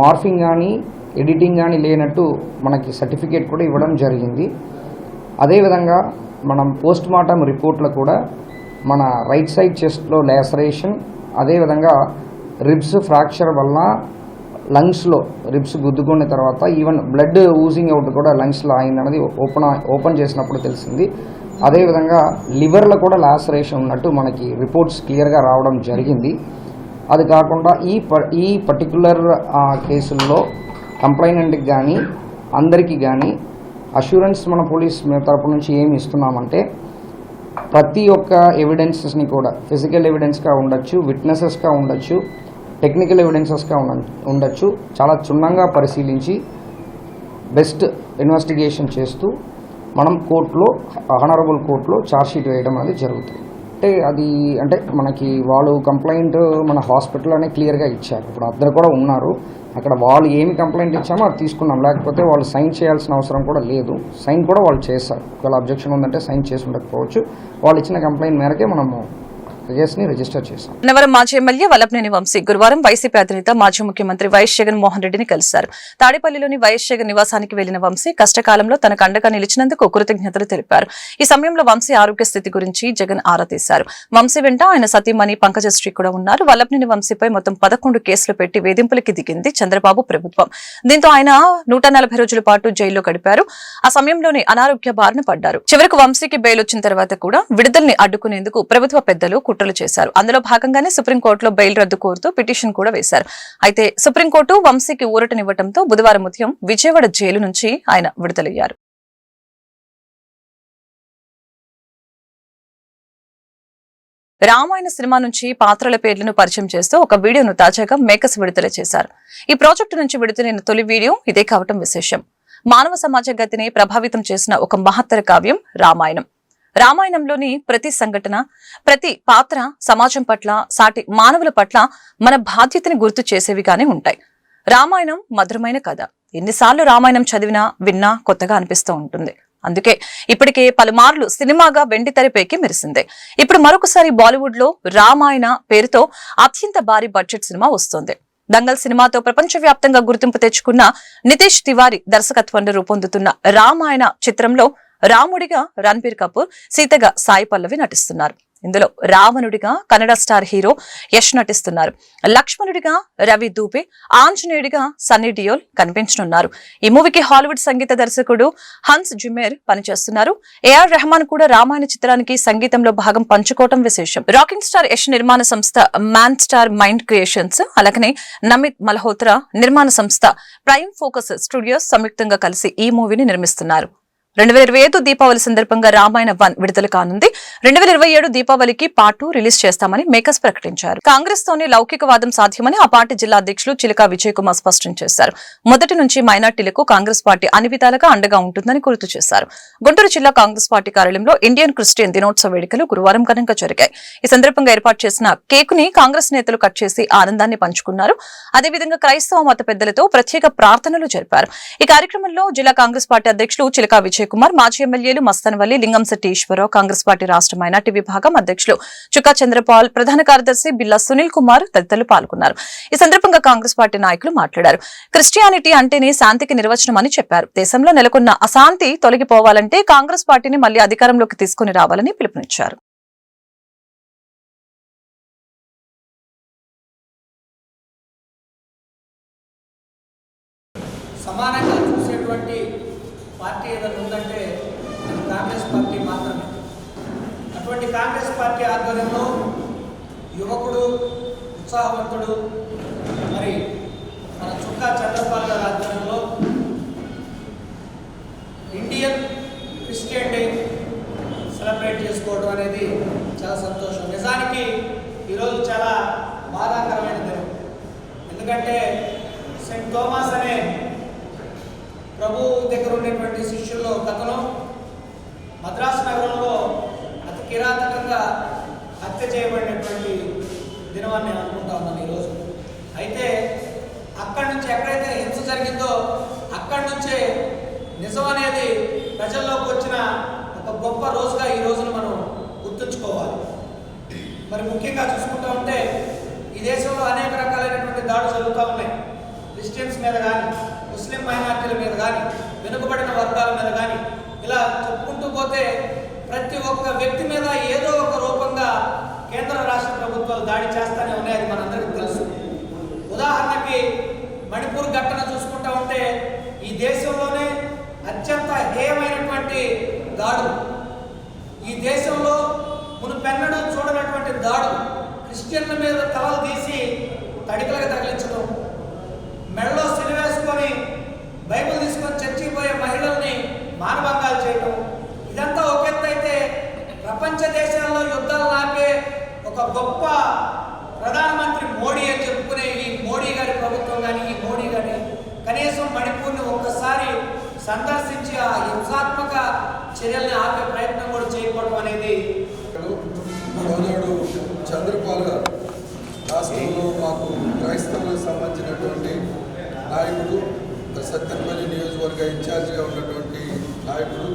మార్ఫింగ్ కానీ ఎడిటింగ్ కానీ లేనట్టు మనకి సర్టిఫికేట్ కూడా ఇవ్వడం జరిగింది. అదేవిధంగా మనం పోస్ట్ మార్టం రిపోర్ట్లో కూడా మన రైట్ సైడ్ చెస్ట్లో లేసరేషన్, అదేవిధంగా రిబ్స్ ఫ్రాక్చర్ వల్ల లంగ్స్లో రిబ్స్ గుద్దుకున్న తర్వాత ఈవెన్ బ్లడ్ ఊజింగ్ అవుట్ కూడా లంగ్స్లో అయిందన్నది ఓపెన్ చేసినప్పుడు తెలిసింది. అదేవిధంగా లివర్లో కూడా లాసరేషన్ ఉన్నట్టు మనకి రిపోర్ట్స్ క్లియర్గా రావడం జరిగింది. అది కాకుండా ఈ పర్టికులర్ కేసుల్లో కంప్లైనెంట్కి కానీ అందరికీ కానీ అష్యూరెన్స్ మన పోలీస్ తరపు నుంచి ఏమి ఇస్తున్నామంటే, ప్రతి ఒక్క ఎవిడెన్సెస్ని కూడా ఫిజికల్ ఎవిడెన్స్గా ఉండొచ్చు, విట్నెసెస్గా ఉండొచ్చు, టెక్నికల్ ఎవిడెన్సెస్గా ఉండొచ్చు, చాలా క్షుణ్ణంగా పరిశీలించి బెస్ట్ ఇన్వెస్టిగేషన్ చేస్తూ మనం కోర్టులో, ఆనరబుల్ కోర్టులో ఛార్జ్షీట్ వేయడం అనేది జరుగుతుంది. అంటే మనకి వాళ్ళు కంప్లైంట్ మన హాస్పిటల్లోనే క్లియర్గా ఇచ్చారు. ఇప్పుడు అందరు కూడా ఉన్నారు అక్కడ. వాళ్ళు ఏమి కంప్లైంట్ ఇచ్చామో అది తీసుకున్నాం. లేకపోతే వాళ్ళు సైన్ చేయాల్సిన అవసరం కూడా లేదు. సైన్ కూడా వాళ్ళు చేస్తారు. ఒకవేళ అబ్జెక్షన్ ఉందంటే సైన్ చేసి ఉండకపోవచ్చు. వాళ్ళు ఇచ్చిన కంప్లైంట్ మేరకే మనము కేసుని రిజిస్టర్ చేశాం. నగరం మాజీ ఎమ్మెల్యే వల్లభనేని వంశీ గురువారం వైసీపీ అధినేత మాజీ ముఖ్యమంత్రి వైఎస్ జగన్మోహన్ రెడ్డిని కలిశారు. తాడేపల్లిలోని వైఎస్ జగన్ నివాసానికి వెళ్లిన వంశీ కష్టకాలంలో తనకు అండగా నిలిచినందుకు కృతజ్ఞతలు తెలిపారు. ఈ సమయంలో వంశీ ఆరోగ్య స్థితి గురించి జగన్ ఆరా తీశారు. వంశీ వెంట ఆయన సతీమణి పంకజశ్రీ కూడా ఉన్నారు. వల్లభనేని వంశీపై మొత్తం 11 కేసులు పెట్టి వేధింపులకి దిగింది చంద్రబాబు ప్రభుత్వం. దీంతో ఆయన 140 రోజుల పాటు జైల్లో గడిపారు. ఆ సమయంలోనే అనారోగ్య బారిన పడ్డారు. చివరకు వంశీకి బెయిల్ వచ్చిన తర్వాత కూడా విడుదలని అడ్డుకునేందుకు ప్రభుత్వ పెద్దలు కుట్రలు చేశారు. అందులో భాగంగానే సుప్రీంకోర్టులో బెయిల్ రద్దు కోరుతూ పిటిషన్ కూడా వేశారు. అయితే సుప్రీంకోర్టు వంశీకి ఊరటనివ్వడంతో బుధవారం ఉదయం విజయవాడ జైలు నుంచి ఆయన విడుదలయ్యారు. రామాయణ సినిమా నుంచి పాత్రల పేర్లను పరిచయం చేస్తూ ఒక వీడియోను తాజాగా మేకర్స్ విడుదల చేశారు. ఈ ప్రాజెక్టు నుంచి విడుదలైన తొలి వీడియో ఇదే కావటం విశేషం. మానవ సమాజ గతిని ప్రభావితం చేసిన ఒక మహత్తర కావ్యం రామాయణం. రామాయణంలోని ప్రతి సంఘటన, ప్రతి పాత్ర సమాజం పట్ల, సాటి మానవుల పట్ల మన బాధ్యతని గుర్తు చేసేవిగానే ఉంటాయి. రామాయణం మధురమైన కథ. ఎన్నిసార్లు రామాయణం చదివినా విన్నా కొత్తగా అనిపిస్తూ ఉంటుంది. అందుకే ఇప్పటికే పలుమార్లు సినిమాగా వెండితెరపైకి మెరిసిందే. ఇప్పుడు మరొకసారి బాలీవుడ్ లో రామాయణ పేరుతో అత్యంత భారీ బడ్జెట్ సినిమా వస్తోంది. దంగల్ సినిమాతో ప్రపంచవ్యాప్తంగా గుర్తింపు తెచ్చుకున్న నితేష్ తివారీ దర్శకత్వంలో రూపొందుతున్న రామాయణ చిత్రంలో రాముడిగా రణబీర్ కపూర్, సీతగా సాయి పల్లవి నటిస్తున్నారు. ఇందులో రావణుడిగా కన్నడ స్టార్ హీరో యష్ నటిస్తున్నారు. లక్ష్మణుడిగా రవి దూబే, ఆంజనేయుడిగా సన్నీ డియోల్ కనిపించనున్నారు. ఈ మూవీకి హాలీవుడ్ సంగీత దర్శకుడు హన్స్ జిమ్మర్ పనిచేస్తున్నారు. ఏఆర్ రెహమాన్ కూడా రామాయణ చిత్రానికి సంగీతంలో భాగం పంచుకోవటం విశేషం. రాకింగ్ స్టార్ యష్ నిర్మాణ సంస్థ మ్యాన్ స్టార్ మైండ్ క్రియేషన్స్, అలాగనే నమిత్ మల్హోత్రా నిర్మాణ సంస్థ ప్రైమ్ ఫోకస్ స్టూడియోస్ సంయుక్తంగా కలిసి ఈ మూవీని నిర్మిస్తున్నారు. 2025 దీపావళి సందర్భంగా రామాయణ 1 విడుదల కానుంది. 2027 దీపావళికి పార్ట్ 2 రిలీజ్ చేస్తామని మేకర్స్ ప్రకటించారు. కాంగ్రెస్ తోనే లౌకికవాదం సాధ్యమని ఆ పార్టీ జిల్లా అధ్యక్షులు చిలకా విజయ్ కుమార్ స్పష్టం చేశారు. మొదటి నుంచి మైనార్టీలకు కాంగ్రెస్ పార్టీ అన్ని విధాలుగా అండగా ఉంటుందని గుర్తు చేశారు. గుంటూరు జిల్లా కాంగ్రెస్ పార్టీ కార్యాలయంలో ఇండియన్ క్రిస్టియన్ దినోత్సవ వేడుకలు గురువారం ఘనంగా జరిగాయి. ఈ సందర్భంగా ఏర్పాటు చేసిన కేకుని కాంగ్రెస్ నేతలు కట్ చేసి ఆనందాన్ని పంచుకున్నారు. అదేవిధంగా క్రైస్తవ మత పెద్దలతో ప్రత్యేక ప్రార్థనలు జరిపారు. ఈ కార్యక్రమంలో జిల్లా కాంగ్రెస్ పార్టీ అధ్యక్షులు చిలకా విజయ్ కుమార్, మాజీ ఎమ్మెల్యేలు మస్తానవల్లి, లింగంశెట్టి ఈశ్వరరావు, కాంగ్రెస్ పార్టీ రాష్ట్ర మైనార్టీ విభాగం అధ్యక్షులు చుక్కా చంద్రపాల్, ప్రధాన కార్యదర్శి బిల్లా సునీల్ కుమార్ తదితరులు పాల్గొన్నారు. ఈ సందర్భంగా కాంగ్రెస్ పార్టీ నాయకులు మాట్లాడారు. క్రిస్టియానిటీ అంటేనే శాంతికి నిర్వచనం అని చెప్పారు. దేశంలో నెలకొన్న అశాంతి తొలగిపోవాలంటే కాంగ్రెస్ పార్టీని మళ్లీ అధికారంలోకి తీసుకుని రావాలని పిలుపునిచ్చారు. సమానంగా చూసేటువంటి పార్టీ ఏదైనా ఉందంటే అది కాంగ్రెస్ పార్టీ మాత్రమే. అటువంటి కాంగ్రెస్ పార్టీ ఆధ్వర్యంలో యువకుడు, ఉత్సాహవంతుడు మరి మన చుక్కా చంద్రపాల్ గారి ఆధ్వర్యంలో ఇండియన్ క్రిస్టియన్ డే సెలబ్రేట్ చేసుకోవడం అనేది చాలా సంతోషం. నిజానికి ఈరోజు చాలా బాధాకరమైన దినం. ఎందుకంటే సెయింట్ థోమస్ అనే ప్రభు దగ్గర ఉన్నటువంటి శిష్యుల్లో కథను మద్రాసు నగరంలో అతి కిరాతకంగా హత్య చేయబడినటువంటి దినం అని నేను అనుకుంటా ఉన్నాను ఈరోజు. అయితే అక్కడి నుంచి ఎక్కడైతే హింస జరిగిందో అక్కడి నుంచే నిజం అనేది ప్రజల్లోకి వచ్చిన ఒక గొప్ప రోజుగా ఈ రోజును మనం గుర్తుంచుకోవాలి. మరి ముఖ్యంగా చూసుకుంటూ ఉంటే ఈ దేశంలో అనేక రకాలైనటువంటి దాడులు జరుగుతూ ఉన్నాయి. క్రిస్టియన్స్ మీద కానీ, ముస్లిం మైనార్టీల మీద కానీ, వెనుకబడిన వర్గాల మీద కానీ, ఇలా చెప్పుకుంటూ పోతే ప్రతి ఒక్క వ్యక్తి మీద ఏదో ఒక రూపంగా కేంద్ర రాష్ట్ర ప్రభుత్వాలు దాడి చేస్తూనే ఉన్నాయి. అది మనందరికీ తెలుసు. ఉదాహరణకి మణిపూర్ ఘటన చూసుకుంటూ ఉంటే ఈ దేశంలోనే అత్యంత హేయమైనటువంటి దాడులు, ఈ దేశంలో మునుపెన్నడూ చూడనటువంటి దాడులు, క్రిస్టియన్ల మీద తలలు తీసి తడికలుగా తగిలించడం, మెడలో సిలివేసుకొని బైబిల్ తీసుకొని చర్చికి పోయే మహిళల్ని మానభంగాలు చేయడం, ఇదంతా ఒక ఎత్తు అయితే ప్రపంచ దేశాల్లో యుద్ధాలు ఆపే ఒక గొప్ప ప్రధానమంత్రి మోడీ అని చెప్పుకునే ఈ మోడీ గారి ప్రభుత్వం కానీ, ఈ మోడీ కానీ కనీసం మణిపూర్ని ఒక్కసారి సందర్శించి ఆ హింసాత్మక చర్యల్ని ఆపే ప్రయత్నం కూడా చేయకపోవడం అనేది. సోదరుడు చంద్రపాల్ గారు రాష్ట్రంలో మాకు క్రైస్తవులకు సంబంధించినటువంటి నాయకుడు, సత్తెనపల్లి నియోజకవర్గ ఇన్ఛార్జిగా ఉన్నటువంటి నాయకుడు,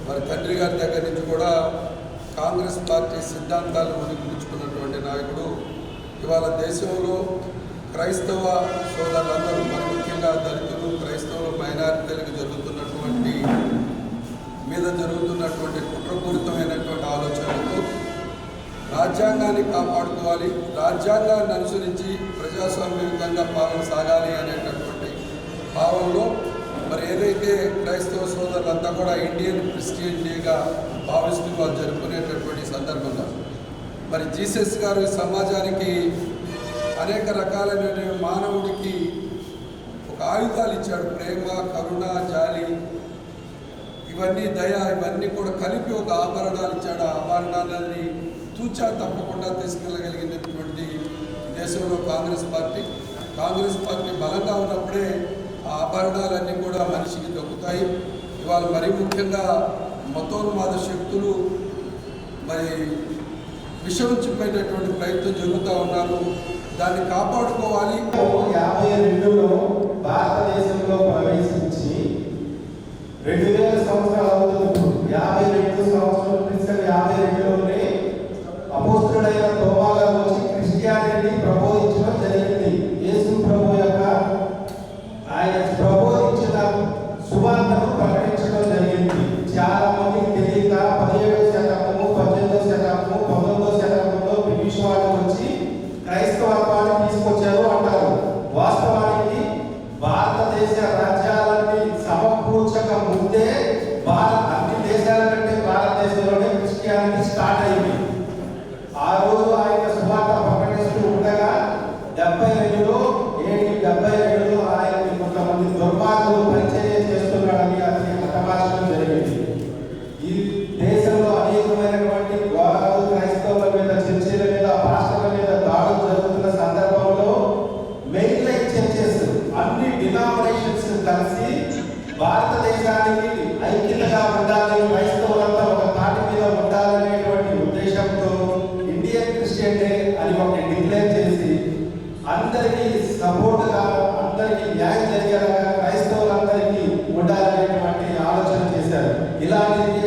మరి తండ్రి గారి దగ్గర నుంచి కూడా కాంగ్రెస్ పార్టీ సిద్ధాంతాలను ఉనికించుకున్నటువంటి నాయకుడు. ఇవాళ దేశంలో క్రైస్తవ సోదరులందరూ, మరి ముఖ్యంగా దళితులు, క్రైస్తవులు, మైనారిటీలకు జరుగుతున్నటువంటి కుట్రపూరితమైనటువంటి ఆలోచనలతో రాజ్యాంగాన్ని కాపాడుకోవాలి, రాజ్యాంగాన్ని అనుసరించి ప్రజాస్వామ్యయుతంగా పాలన సాగాలి అనేటటువంటి భావంలో మరి ఏదైతే క్రైస్తవ సోదరులంతా కూడా ఇండియన్ క్రిస్టియన్ డేగా భావిస్తూ వాళ్ళు జరుపుకునేటటువంటి సందర్భంగా మరి జీసస్ గారు సమాజానికి అనేక రకాలైన మానవుడికి ఒక ఆయుధాలు ఇచ్చాడు. ప్రేమ, కరుణ, జాలి, ఇవన్నీ దయ, ఇవన్నీ కూడా కలిపి ఒక ఆభరణాలు ఇచ్చాడు. ఆ ఆభరణాలని తూచా తప్పకుండా తీసుకెళ్ళగలిగినటువంటి దేశంలో కాంగ్రెస్ పార్టీ బలంగా ఉన్నప్పుడే ఆ ఆభరణాలన్నీ కూడా మనిషికి దొక్కుతాయి. ఇవాళ మరీ ముఖ్యంగా మతోన్మాద శక్తులు మరి విషం చెప్పేటటువంటి ప్రయత్నం జరుగుతూ ఉన్నారు. దాన్ని కాపాడుకోవాలి. 52లో భారతదేశంలో ప్రవేశించి 2000 సంవత్సరాలు అవుతుంది. 52 సంవత్సరాలు 52లోనే అపోస్తుడైన తోమా గారు వచ్చి క్రిస్టియానిటీ ప్రబోధించడం జరిగింది. యేసు ప్రభు యొక్క ఆయన ప్రబోధించిన సువార్తను ప్రకటించడం జరిగింది. చాలా మందికి తెలియక 17వ శతాబ్దము, 18వ శతాబ్దము, 19వ శతాబ్దంలో బ్రిటిష్ వాళ్ళు వచ్చి క్రైస్తవత్వాన్ని తీసుకొచ్చారు అంటారు. వాస్తవానికి భారతదేశ రాజ్యాలన్నీ సమకూర్చక ముందే అన్ని దేశాల కంటే భారతదేశంలోనే క్రిస్టియానిటీ స్టార్ట్ అయింది. ఆ రోజు ఆయన సువార్త ఒకటి డిక్లేర్ చేసి అందరికీ సపోర్ట్గా అందరికీ న్యాయం జరిగేలాగా క్రైస్తవులందరికీ ఉండాలనేటువంటి ఆలోచన చేశారు. ఇలాంటి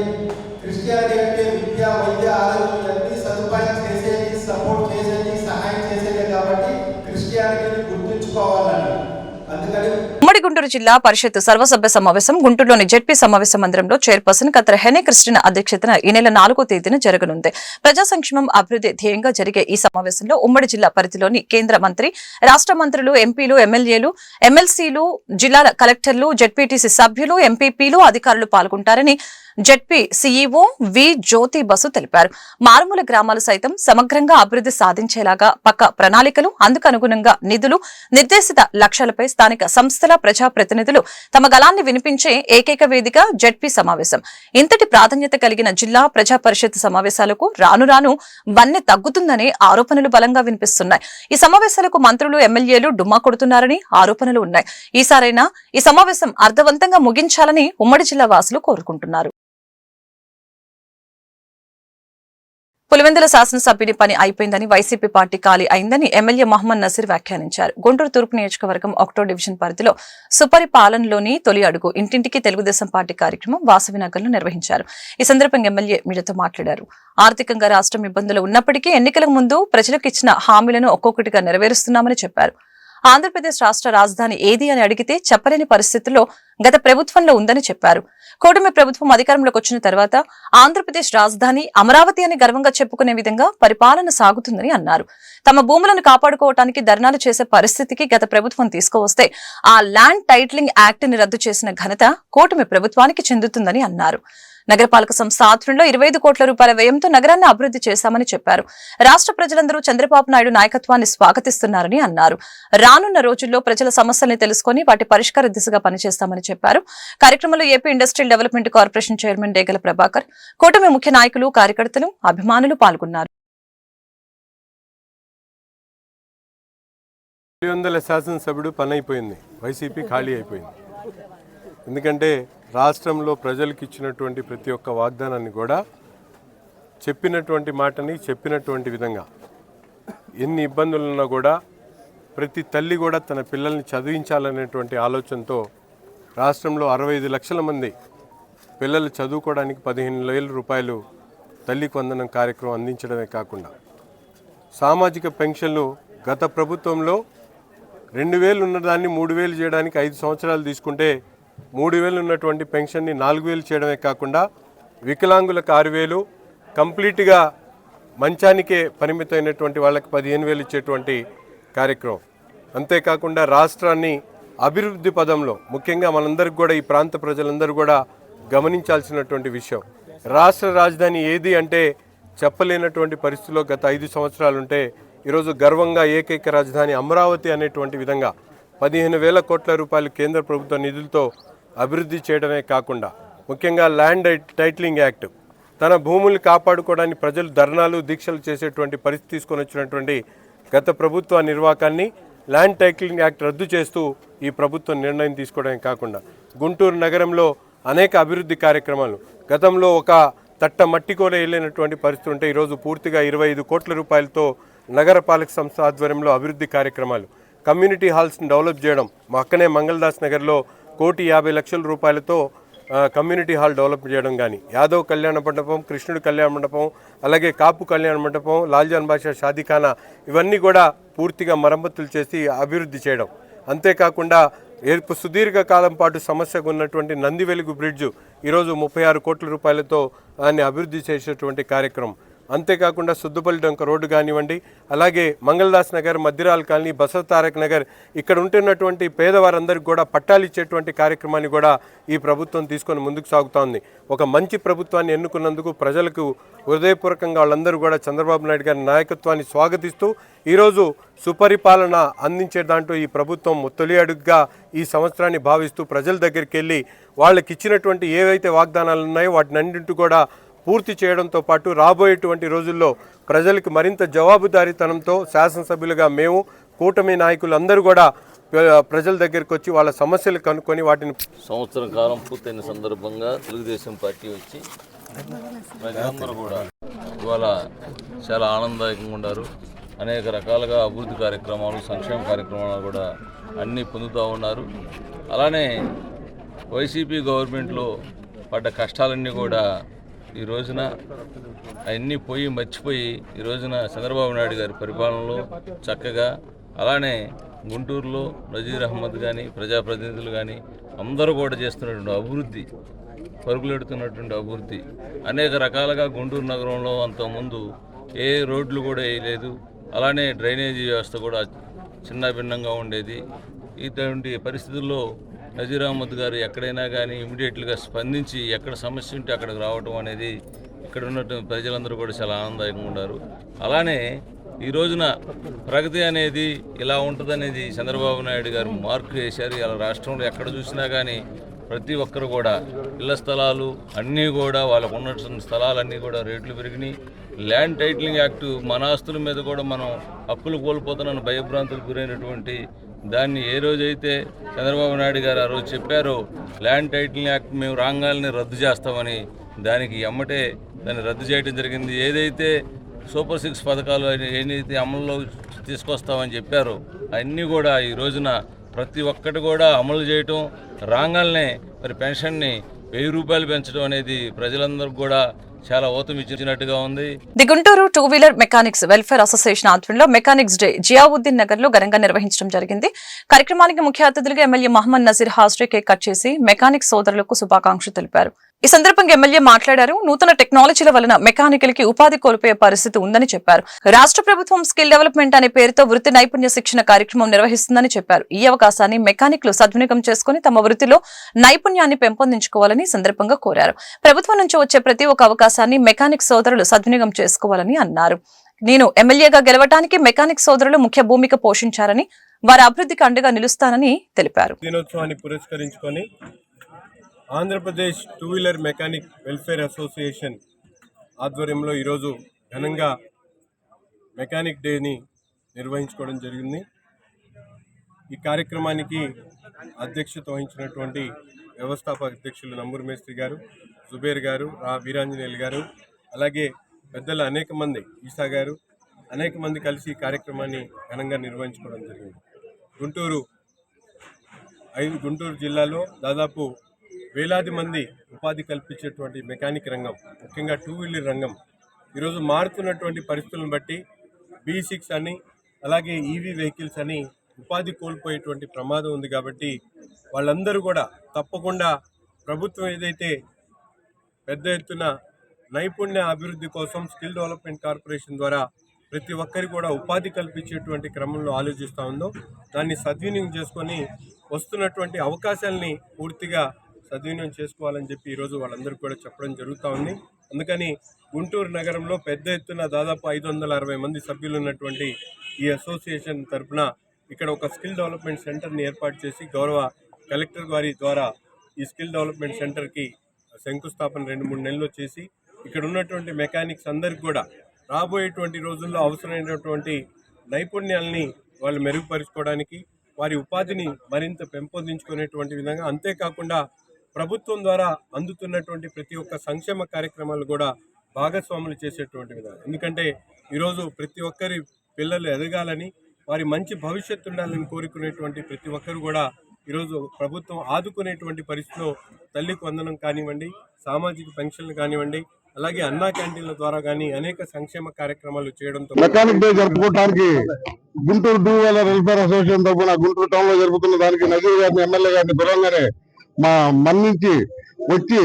క్రిస్టియానిటీ అంటే విద్య, వైద్య, ఆరోగ్యం అన్ని సదుపాయం చేసేది, సపోర్ట్ చేసేది, సహాయం చేసేది కాబట్టి క్రిస్టియానిటీని గుర్తుంచుకోవాలని. అందుకని ఉమ్మడి గుంటూరు జిల్లా పరిషత్ సర్వసభ్య సమావేశం గుంటూరులోని జెడ్పీ సమావేశ మందిరంలో చైర్పర్సన్ కత్తెర హెనే క్రిస్టినా అధ్యక్షతన ఈ నెల 4వ తేదీన జరగనుంది. ప్రజా సంక్షేమం అభివృద్ధి ధ్యేయంగా జరిగే ఈ సమావేశంలో ఉమ్మడి జిల్లా పరిధిలోని కేంద్ర మంత్రి, రాష్ట్ర మంత్రులు, ఎంపీలు, ఎమ్మెల్యేలు, ఎమ్మెల్సీలు, జిల్లాల కలెక్టర్లు, జెడ్పీటీసీ సభ్యులు, ఎంపీపీలు, అధికారులు పాల్గొంటారని జెడ్పీ సీఈఓ వి జ్యోతి బసు తెలిపారు. మారుమూల గ్రామాలు సైతం సమగ్రంగా అభివృద్ధి సాధించేలాగా పక్క ప్రణాళికలు, అందుకు అనుగుణంగా నిధులు, నిర్దేశిత లక్ష్యాలపై స్థానిక సంస్థల ప్రజాప్రతినిధులు తమ గళాన్ని వినిపించే ఏకైక వేదిక జెడ్పీ సమావేశం. ఇంతటి ప్రాధాన్యత కలిగిన జిల్లా ప్రజా పరిషత్ సమావేశాలకు రాను రాను వన్నె తగ్గుతుందనే ఆరోపణలు బలంగా వినిపిస్తున్నాయి. ఈ సమావేశాలకు మంత్రులు, ఎమ్మెల్యేలు డుమ్మా కొడుతున్నారని ఆరోపణలు ఉన్నాయి. ఈసారైనా ఈ సమావేశం అర్థవంతంగా ముగించాలని ఉమ్మడి జిల్లా వాసులు కోరుకుంటున్నారు. పులివెందుల శాసనసభ్యుని పని అయిపోయిందని, వైసీపీ పార్టీ ఖాళీ అయిందని ఎమ్మెల్యే మహమ్మద్ నసీర్ వ్యాఖ్యానించారు. గుంటూరు తూర్పు నియోజకవర్గం 1వ డివిజన్ పరిధిలో సుపరిపాలనలోని తొలి అడుగు ఇంటింటికి తెలుగుదేశం పార్టీ కార్యక్రమం వాసవినగర్లో నిర్వహించారు. ఈ సందర్భంగా ఎమ్మెల్యే మీడియాతో మాట్లాడారు. ఆర్థికంగా రాష్ట్రం ఇబ్బందులు ఉన్నప్పటికీ ఎన్నికలకు ముందు ప్రజలకు ఇచ్చిన హామీలను ఒక్కొక్కటిగా నెరవేరుస్తున్నామని చెప్పారు. ఆంధ్రప్రదేశ్ రాష్ట్ర రాజధాని ఏది అని అడిగితే చెప్పలేని పరిస్థితుల్లో గత ప్రభుత్వంలో ఉందని చెప్పారు. కూటమి ప్రభుత్వం అధికారంలోకి వచ్చిన తర్వాత ఆంధ్రప్రదేశ్ రాజధాని అమరావతి అని గర్వంగా చెప్పుకునే విధంగా పరిపాలన సాగుతుందని అన్నారు. తమ భూములను కాపాడుకోవడానికి ధర్నాలు చేసే పరిస్థితికి గత ప్రభుత్వం తీసుకువస్తే ఆ ల్యాండ్ టైటిలింగ్ యాక్ట్ ని రద్దు చేసిన ఘనత కూటమి ప్రభుత్వానికి చెందుతుందని అన్నారు. నగరపాలక సంస్థ ఆధ్వర్యంలో 25 కోట్ల రూపాయల వ్యయంతో నగరాన్ని అభివృద్ధి చేశామని చెప్పారు. రాష్ట్ర ప్రజలందరూ చంద్రబాబు నాయుడు నాయకత్వాన్ని స్వాగతిస్తున్నారని అన్నారు. రానున్న రోజుల్లో ప్రజల సమస్యల్ని తెలుసుకుని వాటి పరిష్కార దిశగా పనిచేస్తామని చెప్పారు. కార్యక్రమంలో AP industrial development corporation chairman Degala Prabhakar, కూటమి ముఖ్య నాయకులు, కార్యకర్తలు, అభిమానులు పాల్గొన్నారు. పులివెందుల శాసనసభ్యుడు పని అయిపోయింది, వైసీపీ ఖాళీ అయిపోయింది. ఎందుకంటే రాష్ట్రంలో ప్రజలకు ఇచ్చినటువంటి ప్రతి ఒక్క వాగ్దానాన్ని కూడా చెప్పినటువంటి మాటని చెప్పినటువంటి విధంగా ఎన్ని ఇబ్బందులున్నా కూడా ప్రతి తల్లి కూడా తన పిల్లల్ని చదివించాలనేటువంటి ఆలోచనతో రాష్ట్రంలో 65 లక్షల మంది పిల్లలు చదువుకోవడానికి 15,000 రూపాయలు తల్లికి వందనం కార్యక్రమం అందించడమే కాకుండా సామాజిక పెన్షన్లు గత ప్రభుత్వంలో 2,000 ఉన్నదాన్ని 3,000 చేయడానికి 5 సంవత్సరాలు తీసుకుంటే 3,000 ఉన్నటువంటి పెన్షన్ని 4,000 చేయడమే కాకుండా వికలాంగులకు 6,000, కంప్లీట్గా మంచానికే పరిమితమైనటువంటి వాళ్ళకి 15,000 ఇచ్చేటువంటి కార్యక్రమం. అంతేకాకుండా రాష్ట్రాన్ని అభివృద్ధి పదంలో ముఖ్యంగా మనందరికి కూడా ఈ ప్రాంత ప్రజలందరూ కూడా గమనించాల్సినటువంటి విషయం, రాష్ట్ర రాజధాని ఏది అంటే చెప్పలేనటువంటి పరిస్థితుల్లో గత 5 సంవత్సరాలుంటే ఈరోజు గర్వంగా ఏకైక రాజధాని అమరావతి అనేటువంటి విధంగా 15,000 కోట్ల రూపాయలు కేంద్ర ప్రభుత్వ నిధులతో అభివృద్ధి చేయడమే కాకుండా ముఖ్యంగా ల్యాండ్ టైటిలింగ్ యాక్ట్, తన భూములు కాపాడుకోవడానికి ప్రజలు ధర్నాలు, దీక్షలు చేసేటువంటి పరిస్థితి తీసుకొని వచ్చినటువంటి గత ప్రభుత్వ నిర్వాకాన్ని ల్యాండ్ టైటిలింగ్ యాక్ట్ రద్దు చేస్తూ ఈ ప్రభుత్వం నిర్ణయం తీసుకోవడమే కాకుండా గుంటూరు నగరంలో అనేక అభివృద్ధి కార్యక్రమాలు, గతంలో ఒక తట్ట మట్టి కూడా వెళ్ళినటువంటి పరిస్థితి ఉంటే ఈరోజు పూర్తిగా 25 కోట్ల రూపాయలతో నగరపాలక సంస్థ ఆధ్వర్యంలో అభివృద్ధి కార్యక్రమాలు, కమ్యూనిటీ హాల్స్ని డెవలప్ చేయడం, మా అక్కనే మంగళదాస్ నగర్లో 1,50,00,000 రూపాయలతో కమ్యూనిటీ హాల్ డెవలప్ చేయడం కానీ, యాదవ్ కళ్యాణ మండపం, కృష్ణుడి కళ్యాణ మండపం, అలాగే కాపు కళ్యాణ మండపం, లాల్జాన్ బాషా షాదీఖానా ఇవన్నీ కూడా పూర్తిగా మరమ్మతులు చేసి అభివృద్ధి చేయడం. అంతేకాకుండా సుదీర్ఘ కాలం పాటు సమస్యగా ఉన్నటువంటి నంది వెలుగు బ్రిడ్జ్ ఈరోజు 36 కోట్ల రూపాయలతో దాన్ని అభివృద్ధి చేసేటువంటి కార్యక్రమం. అంతేకాకుండా సుద్దుపల్లి డొంక రోడ్డు కానివ్వండి, అలాగే మంగళదాస్ నగర్, మద్దిరాల్ కాలనీ, బసవ తారక్ నగర్ ఇక్కడ ఉంటున్నటువంటి పేదవారందరికీ కూడా పట్టాలు ఇచ్చేటువంటి కార్యక్రమాన్ని కూడా ఈ ప్రభుత్వం తీసుకొని ముందుకు సాగుతూ ఉంది. ఒక మంచి ప్రభుత్వాన్ని ఎన్నుకున్నందుకు ప్రజలకు హృదయపూర్వకంగా వాళ్ళందరూ కూడా చంద్రబాబు నాయుడు గారి నాయకత్వాన్ని స్వాగతిస్తూ ఈరోజు సుపరిపాలన అందించే దాంట్లో ఈ ప్రభుత్వం తొలి అడుగుగా ఈ సంవత్సరాన్ని భావిస్తూ ప్రజల దగ్గరికి వెళ్ళి వాళ్ళకి ఇచ్చినటువంటి ఏవైతే వాగ్దానాలు ఉన్నాయో వాటినన్నింటి కూడా పూర్తి చేయడంతో పాటు రాబోయేటువంటి రోజుల్లో ప్రజలకు మరింత జవాబుదారీతనంతో శాసనసభ్యులుగా మేము, కూటమి నాయకులు అందరూ కూడా ప్రజల దగ్గరికి వచ్చి వాళ్ళ సమస్యలు కనుక్కొని వాటిని సంవత్సరం కాలం పూర్తయిన సందర్భంగా తెలుగుదేశం పార్టీ వచ్చి ప్రజలందరూ కూడా ఇవాళ చాలా ఆనందదాయకంగా ఉన్నారు. అనేక రకాలుగా అభివృద్ధి కార్యక్రమాలు, సంక్షేమ కార్యక్రమాలు కూడా అన్నీ పొందుతూ ఉన్నారు. అలానే వైసీపీ గవర్నమెంట్లో పడ్డ కష్టాలన్నీ కూడా ఈ రోజున అన్నీ పోయి మర్చిపోయి ఈ రోజున చంద్రబాబు నాయుడు గారి పరిపాలనలో చక్కగా, అలానే గుంటూరులో నజీర్ అహ్మద్ కానీ ప్రజాప్రతినిధులు కానీ అందరూ కూడా చేస్తున్నటువంటి అభివృద్ధి, పరుగులెడుతున్నటువంటి అభివృద్ధి అనేక రకాలుగా గుంటూరు నగరంలో అంతకుముందు ఏ రోడ్లు కూడా వేయలేదు. అలానే డ్రైనేజీ వ్యవస్థ కూడా చిన్న భిన్నంగా ఉండేది. ఇటువంటి పరిస్థితుల్లో నజీర్ అహ్మద్ గారు ఎక్కడైనా కానీ ఇమీడియట్గా స్పందించి ఎక్కడ సమస్య ఉంటే అక్కడికి రావడం అనేది ఇక్కడ ఉన్నటువంటి ప్రజలందరూ కూడా చాలా ఆనందంగా ఉన్నారు. అలానే ఈ రోజున ప్రగతి అనేది ఇలా ఉంటుందనేది చంద్రబాబు నాయుడు గారు మార్కు వేశారు. ఇలా రాష్ట్రంలో ఎక్కడ చూసినా కానీ ప్రతి ఒక్కరు కూడా ఇళ్ల స్థలాలు అన్నీ కూడా వాళ్ళకు ఉన్నటువంటి స్థలాలన్నీ కూడా రేట్లు పెరిగినాయి. ల్యాండ్ టైటిలింగ్ యాక్ట్ మన ఆస్తుల మీద కూడా మనం హక్కులు కోల్పోతున్నాను భయభ్రాంతులకు గురైనటువంటి దాన్ని ఏ రోజైతే చంద్రబాబు నాయుడు గారు ఆ రోజు చెప్పారో ల్యాండ్ టైటిలింగ్ యాక్ట్ మేము రాంగాల్ని రద్దు చేస్తామని దానికి ఎమ్మటే దాన్ని రద్దు చేయడం జరిగింది. ఏదైతే సూపర్ 6 పథకాలు ఏదైతే అమల్లో తీసుకొస్తామని చెప్పారో అన్నీ కూడా ఈ రోజున ప్రతి ఒక్కటి కూడా అమలు చేయటం, రాంగాల్నే మరి పెన్షన్ని 1000 రూపాయలు పెంచడం అనేది ప్రజలందరికీ కూడా చాలా ఊతమిచ్చినట్టుగా ఉంది. ది గుంటూరు 2-వీలర్ మెకానిక్స్ వెల్ఫేర్ అసోసియేషన్ ఆధ్వర్యంలో మెకానిక్స్ డే జియావుద్దీన్ నగర్ లో ఘనంగా నిర్వహించడం జరిగింది. కార్యక్రమానికి ముఖ్య అతిథులుగా ఎమ్మెల్యే మహమ్మద్ నజీర్ హాజరై కేక్ కట్ చేసి మెకానిక్ సోదరులకు శుభాకాంక్షలు తెలిపారు. ఈ సందర్భంగా ఎమ్మెల్యే మాట్లాడారు. నూతన టెక్నాలజీల వలన మెకానికల్ కి ఉపాధి కోల్పోయే పరిస్థితి ఉందని చెప్పారు. రాష్ట్ర ప్రభుత్వం స్కిల్ డెవలప్మెంట్ అనే పేరుతో వృత్తి నైపుణ్య శిక్షణ కార్యక్రమం నిర్వహిస్తుందని చెప్పారు. ఈ అవకాశాన్ని మెకానిక్లు సద్వినియోగం చేసుకుని తమ వృత్తిలో నైపుణ్యాన్ని పెంపొందించుకోవాలని సందర్భంగా కోరారు. ప్రభుత్వం నుంచి వచ్చే ప్రతి ఒక్క అవకాశాన్ని మెకానిక్ సోదరులు సద్వినియోగం చేసుకోవాలని అన్నారు. నేను ఎమ్మెల్యేగా గెలవడానికి మెకానిక్ సోదరులు ముఖ్య భూమిక పోషించారని, వారి అభివృద్ధికి అండగా నిలుస్తానని తెలిపారు. దినోత్సవాన్ని పురస్కరించుకొని ఆంధ్రప్రదేశ్ 2-వీలర్ మెకానిక్ వెల్ఫేర్ అసోసియేషన్ ఆధ్వర్యంలో ఈరోజు ఘనంగా మెకానిక్ డేని నిర్వహించుకోవడం జరిగింది. ఈ కార్యక్రమానికి అధ్యక్షత వహించినటువంటి వ్యవస్థాపక అధ్యక్షులు నంబూరు మేస్త్రి గారు, జుబేర్ గారు, వీరాంజనేయులు గారు, అలాగే పెద్దలు అనేక మంది, ఈసా గారు, అనేక మంది కలిసి ఈ కార్యక్రమాన్ని ఘనంగా నిర్వహించుకోవడం జరిగింది. గుంటూరు జిల్లాలో దాదాపు వేలాది మంది ఉపాధి కల్పించేటువంటి మెకానిక్ రంగం, ముఖ్యంగా 2-వీలర్ రంగం ఈరోజు మారుతున్నటువంటి పరిస్థితులను బట్టి B6 అని, అలాగే ఈవీ వెహికల్స్ అని ఉపాధి కోల్పోయేటువంటి ప్రమాదం ఉంది. కాబట్టి వాళ్ళందరూ కూడా తప్పకుండా ప్రభుత్వం ఏదైతే పెద్ద ఎత్తున నైపుణ్య అభివృద్ధి కోసం స్కిల్ డెవలప్మెంట్ కార్పొరేషన్ ద్వారా ప్రతి ఒక్కరికి కూడా ఉపాధి కల్పించేటువంటి క్రమంలో ఆలోచిస్తూ ఉందో దాన్ని సద్వినియోగం చేసుకొని వస్తున్నటువంటి అవకాశాలని పూర్తిగా సద్వినియోగం చేసుకోవాలని చెప్పి ఈరోజు వాళ్ళందరికీ కూడా చెప్పడం జరుగుతూ ఉంది. అందుకని గుంటూరు నగరంలో పెద్ద ఎత్తున దాదాపు 560 మంది సభ్యులు ఉన్నటువంటి ఈ అసోసియేషన్ తరఫున ఇక్కడ ఒక స్కిల్ డెవలప్మెంట్ సెంటర్ని ఏర్పాటు చేసి గౌరవ కలెక్టర్ గారి ద్వారా ఈ స్కిల్ డెవలప్మెంట్ సెంటర్కి శంకుస్థాపన 2-3 నెలల్లో చేసి ఇక్కడ ఉన్నటువంటి మెకానిక్స్ అందరికీ కూడా రాబోయేటువంటి రోజుల్లో అవసరమైనటువంటి నైపుణ్యాలని వాళ్ళు మెరుగుపరుచుకోవడానికి, వారి ఉపాధిని మరింత పెంపొందించుకునేటువంటి విధంగా, అంతేకాకుండా ప్రభుత్వం ద్వారా అందుతున్నటువంటి ప్రతి ఒక్క సంక్షేమ కార్యక్రమాలు కూడా భాగస్వాములు చేసేటువంటి విధంగా. ఎందుకంటే ఈరోజు ప్రతి ఒక్కరి పిల్లలు ఎదగాలని, వారి మంచి భవిష్యత్తు ఉండాలని కోరుకునేటువంటి ప్రతి ఒక్కరు కూడా ఈరోజు ప్రభుత్వం ఆదుకునేటువంటి పరిస్థితిలో తల్లికి వందనం కానివ్వండి, సామాజిక పెన్షన్లు కానివ్వండి, అలాగే అన్నా క్యాంటీన్ల ద్వారా కానీ అనేక సంక్షేమ కార్యక్రమాలు చేయడంతో మెకానిక్ డే జరుపుకోవడానికి గుంటూరు 2-వీలర్ వెల్ఫేర్ అసోసియేషన్ తరఫున గుంటూరు టౌన్ లో జరుపుతున్న దానికి నజీర్ గారిని, ఎమ్మెల్యే గారిని దూరంగానే మా మన్నించి వచ్చి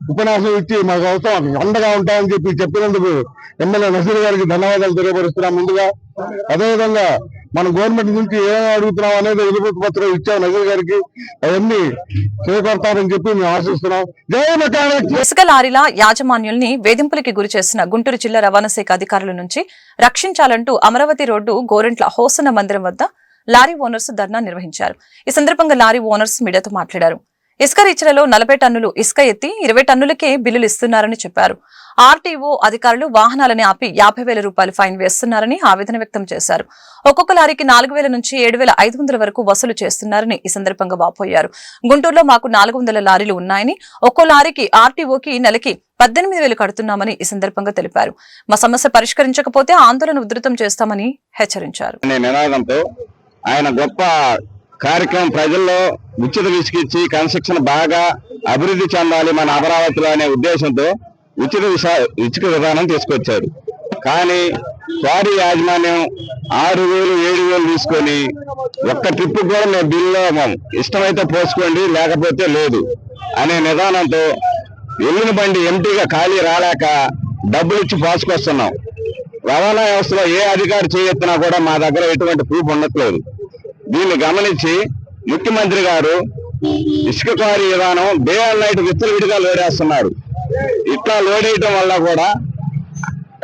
ఉపన్యాసం ఇచ్చి మాకు అవసరం అండగా ఉంటామని చెప్పినందుకు ఎమ్మెల్యే నజీర్ గారికి ధన్యవాదాలు తెలియపరుస్తున్నాం ముందుగా. అదేవిధంగా మన గవర్నమెంట్ నుంచి ఏమేమి అడుగుతున్నాం అనేది వినతి పత్రం ఇచ్చాం నజీర్ గారికి, అవన్నీ చేపడతారని చెప్పి మేము ఆశిస్తున్నాం. జై మెకానిక్. ఇసుక లారీల యాజమాన్యుల్ని వేధింపులకి గురి చేసిన గుంటూరు జిల్లా రవాణా శాఖ అధికారుల నుంచి రక్షించాలంటూ అమరావతి రోడ్డు గోరెంట్ల హోసన్న మందిరం వద్ద లారీ ఓనర్స్ ధర్నా నిర్వహించారు. ఈ సందర్భంగా లారీ ఓనర్స్ మీడియాతో మాట్లాడారు. ఇసుక రీచ్లలో 40 టన్నులు ఇసుక ఎత్తి 20 టన్నులకే బిల్లులు ఇస్తున్నారని చెప్పారు. ఆర్టీఓ అధికారులు వాహనాలని ఆపి 50,000 రూపాయలు ఫైన్ వేస్తున్నారని ఆవేదన వ్యక్తం చేశారు. ఒక్కొక్క లారీకి 4,000 నుంచి 7,500 వరకు వసూలు చేస్తున్నారని ఈ సందర్భంగా వాపోయారు. గుంటూరులో మాకు 400 లారీలు ఉన్నాయని, ఒక్కో లారీకి ఆర్టీఓకి నెలకి 18,000 కడుతున్నామని ఈ సందర్భంగా తెలిపారు. మా సమస్య పరిష్కరించకపోతే ఆందోళన ఉధృతం చేస్తామని హెచ్చరించారు. ఆయన గొప్ప కార్యక్రమం ప్రజల్లో ఉచిత ఇసుకిచ్చి కన్స్ట్రక్షన్ బాగా అభివృద్ధి చెందాలి మన అమరావతిలో అనే ఉద్దేశంతో ఉచిత ఇసుక విధానం తీసుకొచ్చారు. కానీ క్వారీ యాజమాన్యం 6,000, 7,000 తీసుకొని ఒక్క ట్రిప్ కూడా మేము బిల్లులో ఇష్టమైతే పోసుకోండి లేకపోతే లేదు అనే నిదానంతో వెళ్ళిన బండి ఎంటీగా ఖాళీ రాలేక డబ్బులు ఇచ్చి పోసుకొస్తున్నాం. రవాణా వ్యవస్థలో ఏ అధికారి చేయెత్తినా కూడా మా దగ్గర ఎటువంటి ప్రూఫ్ ఉండట్లేదు. దీన్ని గమనించి ముఖ్యమంత్రి గారు ఇసుక క్వారీ విధానం డే అండ్ నైట్ విచ్చలవిడిగా లోడేస్తున్నారు. ఇట్లా లోడేయటం వల్ల కూడా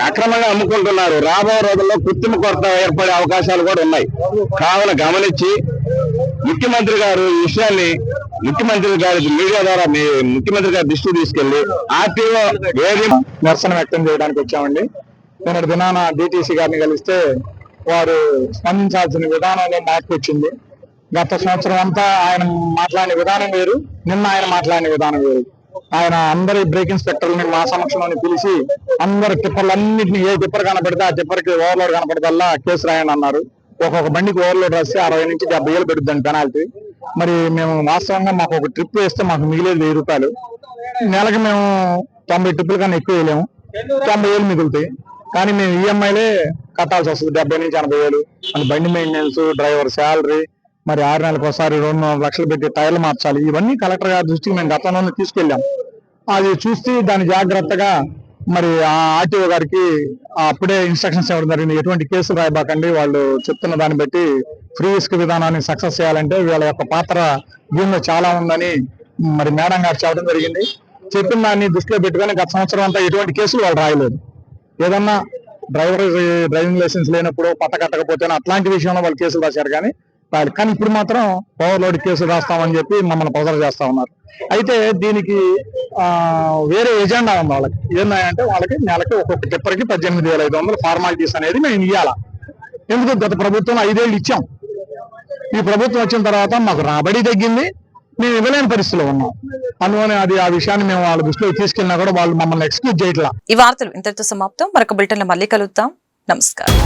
అక్రమంగా అమ్ముకుంటున్నారు. రాబోయే రోజుల్లో కృత్రిమ కొరత ఏర్పడే అవకాశాలు కూడా ఉన్నాయి. కావున గమనించి ముఖ్యమంత్రి గారు ఈ విషయాన్ని ముఖ్యమంత్రి గారి మీడియా ద్వారా ముఖ్యమంత్రి గారి దృష్టికి తీసుకెళ్లి ఆర్టీఓ నిరసన వ్యక్తం చేయడానికి వచ్చామండి. నిన్నటి దినాన డిటిసి గారిని కలిస్తే వారు స్పందించాల్సిన విధానంలో మార్పు వచ్చింది. గత సంవత్సరం అంతా ఆయన మాట్లాడిన విధానం వేరు, నిన్న ఆయన మాట్లాడిన విధానం వేరు. ఆయన అందరి బ్రేక్ ఇన్స్పెక్టర్ని మా సమక్షంలోని పిలిచి అందరి టిప్పర్లన్నింటినీ ఏ టిప్పర్ కనపడితే ఆ టిప్పర్కి ఓవర్లోడ్ కనపడదల్లా కేసు రాయని అన్నారు. ఒక్కొక్క బండికి ఓవర్లోడ్ రాస్తే 60 నుంచి 70,000 పెడుతుంది పెనాల్టీ. మరి మేము వాస్తవంగా మాకు ఒక ట్రిప్ వేస్తే మాకు మిగిలేదు 1,000 రూపాయలు. నెలకి మేము 90 ట్రిప్పుల కన్నా ఎక్కువ వేయలేము, 90,000 మిగులుతాయి. కానీ మేము ఈఎంఐలే కట్టాల్సి వస్తుంది 70 నుంచి 80,000. మన బండి మెయింటెనెన్స్, డ్రైవర్ శాలరీ, మరి 6 నెలలకు ఒకసారి 2-4 లక్షలు పెట్టి టైర్లు మార్చాలి. ఇవన్నీ కలెక్టర్ గారి దృష్టికి మేము గతంలోనే తీసుకెళ్ళాం. అది చూస్తే దాన్ని జాగ్రత్తగా మరి ఆ ఆర్టీఓ గారికి అప్పుడే ఇన్స్ట్రక్షన్స్ ఇవ్వడం జరిగింది. ఎటువంటి కేసులు రాయబాకండి, వాళ్ళు చెప్తున్న దాన్ని బట్టి ఫ్రీ ఇసుక విధానాన్ని సక్సెస్ చేయాలంటే వీళ్ళ యొక్క పాత్ర దీనిలో చాలా ఉందని మరి మేడం గారు చెప్పడం జరిగింది. చెప్పిన దాన్ని దృష్టిలో పెట్టుకొని గత సంవత్సరం అంతా ఎటువంటి కేసులు వాళ్ళు రాయలేదు. ఏదన్నా డ్రైవింగ్ లైసెన్స్ లేనప్పుడు పట్ట కట్టకపోతే అట్లాంటి విషయంలో వాళ్ళు కేసులు రాశారు కానీ ఇప్పుడు మాత్రం ఓవర్లోడ్ కేసులు రాస్తామని చెప్పి మమ్మల్ని ప్రెజర్ చేస్తా ఉన్నారు. అయితే దీనికి వేరే ఎజెండా ఉంది వాళ్ళకి. ఏంటంటే వాళ్ళకి నెలకి ఒక్కొక్క టిప్పర్కి 18,500 ఫార్మాలిటీస్ అనేది మేము ఇవ్వాలా. ఎందుకు గత ప్రభుత్వం 5 ఏళ్ళు ఇచ్చాం. ఈ ప్రభుత్వం వచ్చిన తర్వాత మాకు రాబడి తగ్గింది, మేము ఇవ్వలేని పరిస్థితిలో ఉన్నాం. అందువల్ల ఆ విషయాన్ని మేము వాళ్ళ దృష్టిలో తీసుకెళ్ళినా కూడా వాళ్ళు మమ్మల్ని ఎక్స్క్యూజ్ చేయట్లా. ఈ వార్తలు ఇంతటితో సమాప్తం. మరొక బులెటిన్లో మళ్ళీ కలుద్దాం. నమస్కారం.